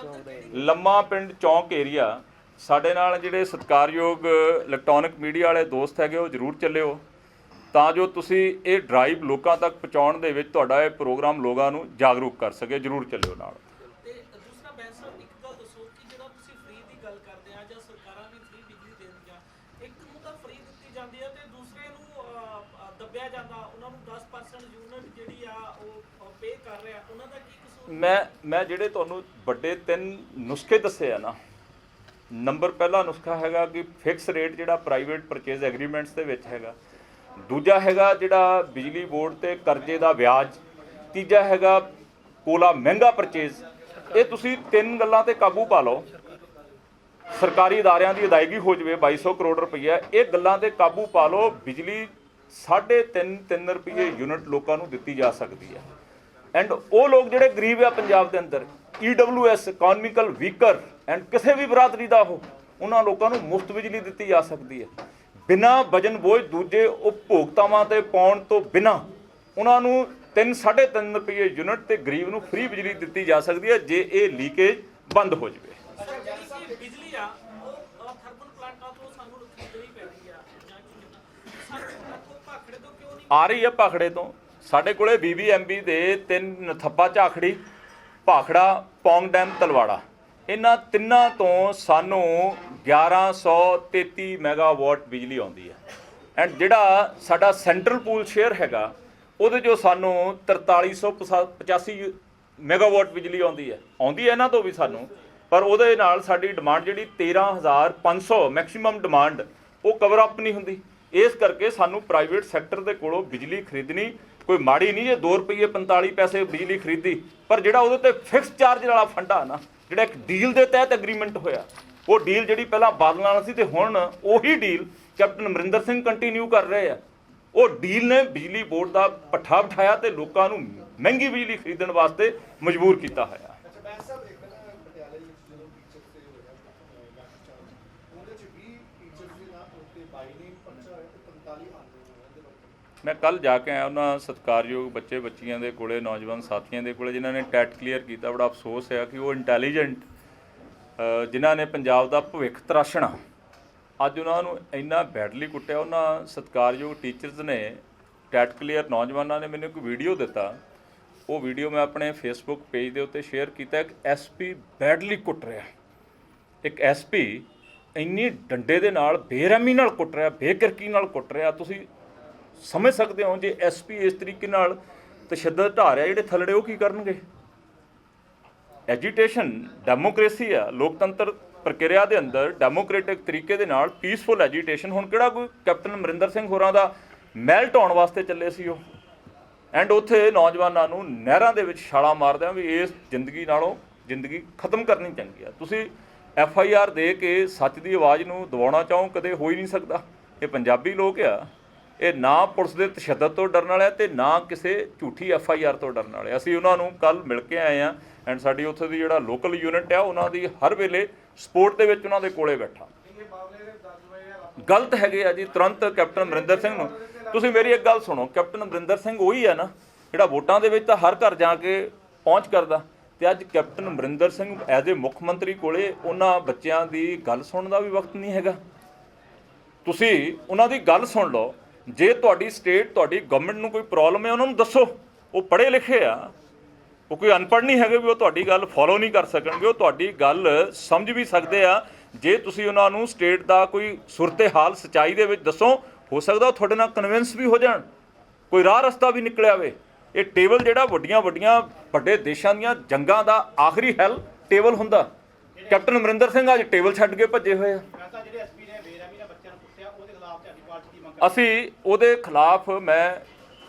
ਲੰਮਾ ਪਿੰਡ ਚੌਂਕ ਏਰੀਆ, ਸਾਡੇ ਨਾਲ ਜਿਹੜੇ ਸਤਿਕਾਰਯੋਗ ਇਲੈਕਟ੍ਰੋਨਿਕ ਮੀਡੀਆ ਵਾਲੇ ਦੋਸਤ ਹੈਗੇ, ਉਹ ਜ਼ਰੂਰ ਚੱਲਿਓ, ਤਾਂ ਜੋ ਤੁਸੀਂ ਇਹ ਡਰਾਈਵ ਲੋਕਾਂ ਤੱਕ ਪਹੁੰਚਾਉਣ ਦੇ ਵਿੱਚ ਤੁਹਾਡਾ ਇਹ ਪ੍ਰੋਗਰਾਮ ਲੋਕਾਂ ਨੂੰ ਜਾਗਰੂਕ ਕਰ ਸਕੇ। ਜ਼ਰੂਰ ਚੱਲਿਓ ਨਾਲ। ਤੇ ਦੂਸਰਾ ਬੈਂਸ ਸਾਹਿਬ, ਇੱਕ ਗੱਲ ਦੱਸੋ ਕਿ ਜਿਹੜਾ ਤੁਸੀਂ ਫ੍ਰੀ ਦੀ ਗੱਲ ਕਰਦੇ ਆ, ਜਾਂ ਸਰਕਾਰਾਂ ਵੀ ਫ੍ਰੀ ਬਿਜਲੀ ਦੇਣਗੀਆਂ, ਇੱਕ ਨੂੰ ਤਾਂ ਫ੍ਰੀ ਦਿੱਤੀ ਜਾਂਦੀ ਹੈ ਤੇ ਦੂਸਰੇ ਨੂੰ ਦੱਬਿਆ ਜਾਂਦਾ, ਉਹਨਾਂ ਨੂੰ 10% ਯੂਨਿਟ ਜਿਹੜੀ ਆ ਉਹ ਪੇ ਕਰ ਰਿਹਾ, ਉਹਨਾਂ ਦਾ ਕੀ ਕਸੂਰ? ਮੈਂ ਜਿਹੜੇ ਤੁਹਾਨੂੰ ਵੱਡੇ 3 ਨੁਸਖੇ ਦੱਸੇ ਆ ਨਾ, ਨੰਬਰ ਪਹਿਲਾ ਨੁਸਖਾ ਹੈਗਾ ਕਿ ਫਿਕਸ ਰੇਟ ਜਿਹੜਾ ਪ੍ਰਾਈਵੇਟ ਪਰਚੇਜ਼ ਐਗਰੀਮੈਂਟਸ ਦੇ ਵਿੱਚ ਹੈਗਾ। ਦੂਜਾ ਹੈਗਾ ਜਿਹੜਾ ਬਿਜਲੀ ਬੋਰਡ ਤੇ ਕਰਜ਼ੇ ਦਾ ਵਿਆਜ। ਤੀਜਾ ਹੈਗਾ ਕੋਲਾ ਮਹਿੰਗਾ ਪਰਚੇਜ਼। ਇਹ ਤੁਸੀਂ 3 ਗੱਲਾਂ ਤੇ ਕਾਬੂ ਪਾ ਲਓ। ਸਰਕਾਰੀ ਅਦਾਰਿਆਂ ਦੀ ਅਦਾਇਗੀ ਹੋ ਜਾਵੇ 2200 ਕਰੋੜ ਰੁਪਈਆ, ਇਹ ਗੱਲਾਂ ਤੇ ਕਾਬੂ ਪਾ ਲਓ। ਬਿਜਲੀ 3.5 ਰੁਪਏ ਯੂਨਿਟ ਲੋਕਾਂ ਨੂੰ ਦਿੱਤੀ ਜਾ ਸਕਦੀ ਹੈ। ਐਂਡ ਉਹ ਲੋਕ ਜਿਹੜੇ ਗਰੀਬ ਆ ਪੰਜਾਬ ਦੇ ਅੰਦਰ, EWS ਇਕਨੋਮਿਕਲ ਵੀਕਰ ਐਂਡ ਕਿਸੇ ਵੀ ਬਰਾਦਰੀ ਦਾ ਉਹਨਾਂ ਲੋਕਾਂ ਨੂੰ ਮੁਫਤ ਬਿਜਲੀ ਦਿੱਤੀ ਜਾ ਸਕਦੀ ਹੈ ਬਿਨਾਂ ਵਜਨ ਬੋਝ ਦੂਜੇ ਉਪਭੋਗਤਾਵਾਂ ਤੇ ਪਾਉਣ ਤੋਂ ਬਿਨਾਂ। ਉਹਨਾਂ ਨੂੰ 3.5 ਰੁਪਏ ਯੂਨਿਟ ਤੇ ਗਰੀਬ ਨੂੰ ਫ੍ਰੀ ਬਿਜਲੀ ਦਿੱਤੀ ਜਾ ਸਕਦੀ ਹੈ ਜੇ ਇਹ ਲੀਕੇਜ ਬੰਦ ਹੋ ਜਾਵੇ। ਬਿਜਲੀ ਆ ਉਹ ਥਰਮਲ ਪਲਾਂਟਾਂ ਤੋਂ ਸਾਨੂੰ ਖਰੀਦਣੀ ਪੈਂਦੀ ਆ, ਜਾਂ ਸਾਨੂੰ ਭਾਖੜੇ ਤੋਂ ਕਿਉਂ ਨਹੀਂ ਆ ਰਹੀ ਹੈ? ਭਾਖੜੇ ਤੋਂ ਸਾਡੇ ਕੋਲੇ BBMB ਦੇ 3 ਥੱਪਾ ਝਾਖੜੀ, ਭਾਖੜਾ, ਪੌਂਗ ਡੈਮ, ਤਲਵਾੜਾ, ਇਹਨਾਂ ਤਿੰਨਾਂ ਤੋਂ ਸਾਨੂੰ 1133 ਮੈਗਾਵਾਟ ਬਿਜਲੀ ਆਉਂਦੀ ਹੈ। ਐਂਡ ਜਿਹੜਾ ਸਾਡਾ ਸੈਂਟਰਲ ਪੂਲ ਸ਼ੇਅਰ ਹੈਗਾ, ਉਹਦੇ 'ਚੋਂ ਸਾਨੂੰ 4385 ਮੈਗਾਵਾਟ ਬਿਜਲੀ ਆਉਂਦੀ ਹੈ ਇਹਨਾਂ ਤੋਂ ਵੀ ਸਾਨੂੰ। ਪਰ ਉਹਦੇ ਨਾਲ ਸਾਡੀ ਡਿਮਾਂਡ ਜਿਹੜੀ 13,500 ਮੈਕਸਿਮਮ ਡਿਮਾਂਡ, ਉਹ ਕਵਰ ਅਪ ਨਹੀਂ ਹੁੰਦੀ। ਇਸ ਕਰਕੇ ਸਾਨੂੰ ਪ੍ਰਾਈਵੇਟ ਸੈਕਟਰ ਦੇ ਕੋਲੋਂ ਬਿਜਲੀ ਖਰੀਦਣੀ ਕੋਈ ਮਾੜੀ ਨਹੀਂ। ਜੇ 2 ਰੁਪਏ 45 ਪੈਸੇ ਬਿਜਲੀ ਖਰੀਦੀ, ਪਰ ਜਿਹੜਾ ਉਹਦੇ ਤੇ ਫਿਕਸ ਚਾਰਜ ਵਾਲਾ ਫੰਡਾ ਨਾ, ਜਿਹੜਾ ਇੱਕ ਡੀਲ ਦੇ ਤਹਿਤ ਐਗਰੀਮੈਂਟ ਹੋਇਆ, ਉਹ ਡੀਲ ਜਿਹੜੀ ਪਹਿਲਾਂ ਬਾਦਲ ਨਾਲ ਸੀ ਤੇ ਹੁਣ ਉਹੀ deal captain Amarinder Singh continue ਕਰ ਰਹੇ ਆ। ਉਹ ਡੀਲ ਨੇ ਬਿਜਲੀ ਬੋਰਡ ਦਾ ਪੱਠਾ ਬਿਠਾਇਆ ਤੇ ਲੋਕਾਂ ਨੂੰ ਮਹਿੰਗੀ ਬਿਜਲੀ ਖਰੀਦਣ ਵਾਸਤੇ ਮਜਬੂਰ ਕੀਤਾ ਹੋਇਆ। ਮੈਂ ਕੱਲ ਜਾ ਕੇ ਆਇਆ ਉਹਨਾਂ ਸਤਿਕਾਰਯੋਗ ਬੱਚੇ ਬੱਚੀਆਂ ਦੇ ਕੋਲੇ, ਨੌਜਵਾਨ ਸਾਥੀਆਂ ਦੇ ਕੋਲੇ, ਜਿਨ੍ਹਾਂ ਨੇ ਟੈਟ ਕਲੀਅਰ ਕੀਤਾ। ਬੜਾ ਅਫਸੋਸ ਹੈ ਕਿ ਉਹ ਇੰਟੈਲੀਜੈਂਟ, ਜਿਨ੍ਹਾਂ ਨੇ ਪੰਜਾਬ ਦਾ ਭਵਿੱਖ ਤਰਾਸ਼ਣਾ, ਅੱਜ ਉਹਨਾਂ ਨੂੰ ਇੰਨਾ ਬੈਡਲੀ ਕੁੱਟਿਆ। ਉਹਨਾਂ ਸਤਿਕਾਰਯੋਗ ਟੀਚਰਸ ਨੇ, ਟੈਟ ਕਲੀਅਰ ਨੌਜਵਾਨਾਂ ਨੇ ਮੈਨੂੰ ਇੱਕ ਵੀਡੀਓ ਦਿੱਤਾ। ਉਹ ਵੀਡੀਓ ਮੈਂ ਆਪਣੇ ਫੇਸਬੁੱਕ ਪੇਜ ਦੇ ਉੱਤੇ ਸ਼ੇਅਰ ਕੀਤਾ। ਇੱਕ SP ਬੈਡਲੀ ਕੁੱਟ ਰਿਹਾ, ਇੱਕ SP ਇੰਨੀ ਡੰਡੇ ਦੇ ਨਾਲ, ਬੇਰਹਿਮੀ ਨਾਲ ਕੁੱਟ ਰਿਹਾ, ਬੇਕਿਰਕੀ ਨਾਲ ਕੁੱਟ ਰਿਹਾ। ਤੁਸੀਂ ਸਮਝ ਸਕਦੇ ਹੋ ਜੇ SP ਇਸ ਤਰੀਕੇ ਨਾਲ ਤਸ਼ੱਦਦ ਢਾ ਰਿਹਾ, ਜਿਹੜੇ ਥੱਲੜੇ ਉਹ ਕੀ ਕਰਨਗੇ? ਐਜੀਟੇਸ਼ਨ ਡੈਮੋਕ੍ਰੇਸੀ ਆ, ਲੋਕਤੰਤਰ ਪ੍ਰਕਿਰਿਆ ਦੇ ਅੰਦਰ ਡੈਮੋਕ੍ਰੈਟਿਕ ਤਰੀਕੇ ਦੇ ਨਾਲ ਪੀਸਫੁਲ ਐਜੀਟੇਸ਼ਨ। ਹੁਣ ਕਿਹੜਾ ਕੋਈ ਕੈਪਟਨ ਅਮਰਿੰਦਰ ਸਿੰਘ ਹੋਰਾਂ ਦਾ ਮਹਿਲ ਢਾਉਣ ਵਾਸਤੇ ਚੱਲੇ ਸੀ ਉਹ, ਐਂਡ ਉੱਥੇ ਨੌਜਵਾਨਾਂ ਨੂੰ ਨਹਿਰਾਂ ਦੇ ਵਿੱਚ ਛਾਲਾਂ ਮਾਰਦਿਆਂ ਵੀ ਇਸ ਜ਼ਿੰਦਗੀ ਨਾਲੋਂ ਜ਼ਿੰਦਗੀ ਖਤਮ ਕਰਨੀ ਚੰਗੀ ਆ। ਤੁਸੀਂ FIR ਦੇ ਕੇ ਸੱਚ ਦੀ ਆਵਾਜ਼ ਨੂੰ ਦਬਾਉਣਾ ਚਾਹੋ, ਕਦੇ ਹੋ ਹੀ ਨਹੀਂ ਸਕਦਾ। ਇਹ ਪੰਜਾਬੀ ਲੋਕ ਆ, ਇਹ ਨਾ ਪੁਲਿਸ ਦੇ ਤਸ਼ੱਦਦ ਤੋਂ ਡਰਨ ਵਾਲੇ ਤੇ ਨਾ ਕਿਸੇ ਝੂਠੀ FIR ਤੋਂ ਡਰਨ ਵਾਲੇ। ਅਸੀਂ ਉਹਨਾਂ ਨੂੰ ਕੱਲ ਮਿਲ ਕੇ ਆਏ ਆ, ਐਂਡ ਸਾਡੀ ਉੱਥੇ ਦੀ ਜਿਹੜਾ ਲੋਕਲ ਯੂਨਿਟ ਆ ਉਹਨਾਂ ਦੀ ਹਰ ਵੇਲੇ ਸਪੋਰਟ ਦੇ ਵਿੱਚ ਉਹਨਾਂ ਦੇ ਕੋਲੇ ਬੈਠਾ। ਗਲਤ ਹੈਗੇ ਆ ਜੀ, ਤੁਰੰਤ ਕੈਪਟਨ ਅਮਰਿੰਦਰ ਸਿੰਘ ਨੂੰ। ਤੁਸੀਂ ਮੇਰੀ ਇੱਕ ਗੱਲ ਸੁਣੋ, ਕੈਪਟਨ ਅਮਰਿੰਦਰ ਸਿੰਘ ਉਹੀ ਆ ਨਾ ਜਿਹੜਾ ਵੋਟਾਂ ਦੇ ਵਿੱਚ ਤਾਂ ਹਰ ਘਰ ਜਾ ਕੇ ਪਹੁੰਚ ਕਰਦਾ, ਤੇ ਅੱਜ captain Amarinder Singh as a ਮੁੱਖ ਮੰਤਰੀ ਕੋਲੇ ਉਹਨਾਂ ਬੱਚਿਆਂ ਦੀ ਗੱਲ ਸੁਣਨ ਦਾ ਵੀ ਵਕਤ ਨਹੀਂ ਹੈਗਾ। ਤੁਸੀਂ ਉਹਨਾਂ ਦੀ ਗੱਲ ਸੁਣ ਲਓ। ਜੇ ਤੁਹਾਡੀ ਸਟੇਟ, ਤੁਹਾਡੀ ਗਵਰਨਮੈਂਟ ਨੂੰ ਕੋਈ ਪ੍ਰੋਬਲਮ ਹੈ ਉਹਨਾਂ ਨੂੰ ਦੱਸੋ। ਉਹ ਪੜ੍ਹੇ ਲਿਖੇ ਆ, ਉਹ ਕੋਈ ਅਨਪੜ੍ਹ ਨਹੀਂ ਹੈਗੇ ਵੀ ਉਹ ਤੁਹਾਡੀ ਗੱਲ ਫੋਲੋ ਨਹੀਂ ਕਰ ਸਕਣਗੇ, ਉਹ ਤੁਹਾਡੀ ਗੱਲ ਸਮਝ ਵੀ ਸਕਦੇ ਆ। ਜੇ ਤੁਸੀਂ ਉਹਨਾਂ ਨੂੰ ਸਟੇਟ ਦਾ ਕੋਈ ਸੂਰਤ ਹਾਲ ਸੱਚਾਈ ਦੇ ਵਿੱਚ ਦੱਸੋ, ਹੋ ਸਕਦਾ ਉਹ ਤੁਹਾਡੇ ਨਾਲ ਕਨਵਿੰਸ ਵੀ ਹੋ ਜਾਣ, ਕੋਈ ਰਾਹ ਰਸਤਾ ਵੀ ਨਿਕਲਿਆ ਵੇ। ਇਹ ਟੇਬਲ ਜਿਹੜਾ ਵੱਡੇ ਦੇਸ਼ਾਂ ਦੀਆਂ ਜੰਗਾਂ ਦਾ ਆਖਰੀ ਹੈਲ ਟੇਬਲ ਹੁੰਦਾ। ਕੈਪਟਨ ਅਮਰਿੰਦਰ ਸਿੰਘ ਅੱਜ ਟੇਬਲ ਛੱਡ ਕੇ ਭੱਜੇ ਹੋਏ ਆ। ਅਸੀਂ ਉਹਦੇ ਖਿਲਾਫ ਮੈਂ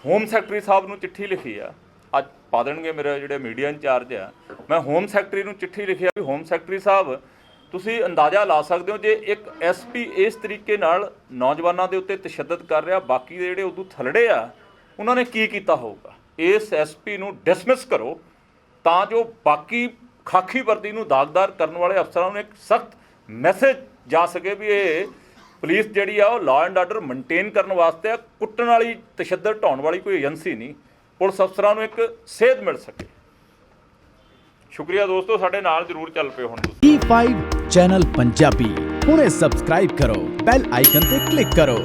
ਹੋਮ ਸੈਕਟਰੀ ਸਾਹਿਬ ਨੂੰ ਚਿੱਠੀ ਲਿਖੀ ਆ, ਅੱਜ ਪਾ ਦੇਣਗੇ ਮੇਰੇ ਜਿਹੜੇ ਮੀਡੀਆ ਇੰਚਾਰਜ ਆ। ਮੈਂ ਹੋਮ ਸੈਕਟਰੀ ਨੂੰ ਚਿੱਠੀ ਲਿਖੀ ਆ ਵੀ ਹੋਮ ਸੈਕਟਰੀ ਸਾਹਿਬ ਤੁਸੀਂ ਅੰਦਾਜ਼ਾ ਲਾ ਸਕਦੇ ਹੋ ਜੇ ਇੱਕ SP ਇਸ ਤਰੀਕੇ ਨਾਲ ਨੌਜਵਾਨਾਂ ਦੇ ਉੱਤੇ ਤਸ਼ੱਦਦ ਕਰ ਰਿਹਾ, ਬਾਕੀ ਦੇ ਜਿਹੜੇ ਉਦੋਂ ਥੱਲੜੇ ਆ ਉਹਨਾਂ ਨੇ ਕੀ ਕੀਤਾ ਹੋਊਗਾ। ਇਸ SP ਨੂੰ ਡਿਸਮਿਸ ਕਰੋ ਤਾਂ ਜੋ ਬਾਕੀ ਖਾਕੀ ਵਰਦੀ ਨੂੰ ਦਾਗਦਾਰ ਕਰਨ ਵਾਲੇ ਅਫਸਰਾਂ ਨੂੰ ਇੱਕ ਸਖਤ ਮੈਸੇਜ ਜਾ ਸਕੇ ਵੀ ਇਹ ਪੁਲਿਸ ਜਿਹੜੀ ਆ ਉਹ ਲਾਅ ਐਂਡ ਆਰਡਰ ਮੇਨਟੇਨ ਕਰਨ ਵਾਸਤੇ ਆ, ਕੁੱਟਣ ਵਾਲੀ ਤਸ਼ੱਦਦ ਢਾਉਣ ਵਾਲੀ ਕੋਈ ਏਜੰਸੀ ਨਹੀਂ। ਪੁਲਿਸ ਅਫਸਰਾਂ ਨੂੰ ਇੱਕ ਸੇਧ ਮਿਲ ਸਕੇ। ਸ਼ੁਕਰੀਆ ਦੋਸਤੋ, ਸਾਡੇ ਨਾਲ ਜ਼ਰੂਰ ਚੱਲ ਪਿਓ ਹੁਣ ਤੁਸੀਂ। E5 ਚੈਨਲ ਪੰਜਾਬੀ ਹੁਣੇ ਸਬਸਕ੍ਰਾਈਬ ਕਰੋ, ਬੈਲ ਆਈਕਨ ਤੇ ਕਲਿੱਕ ਕਰੋ।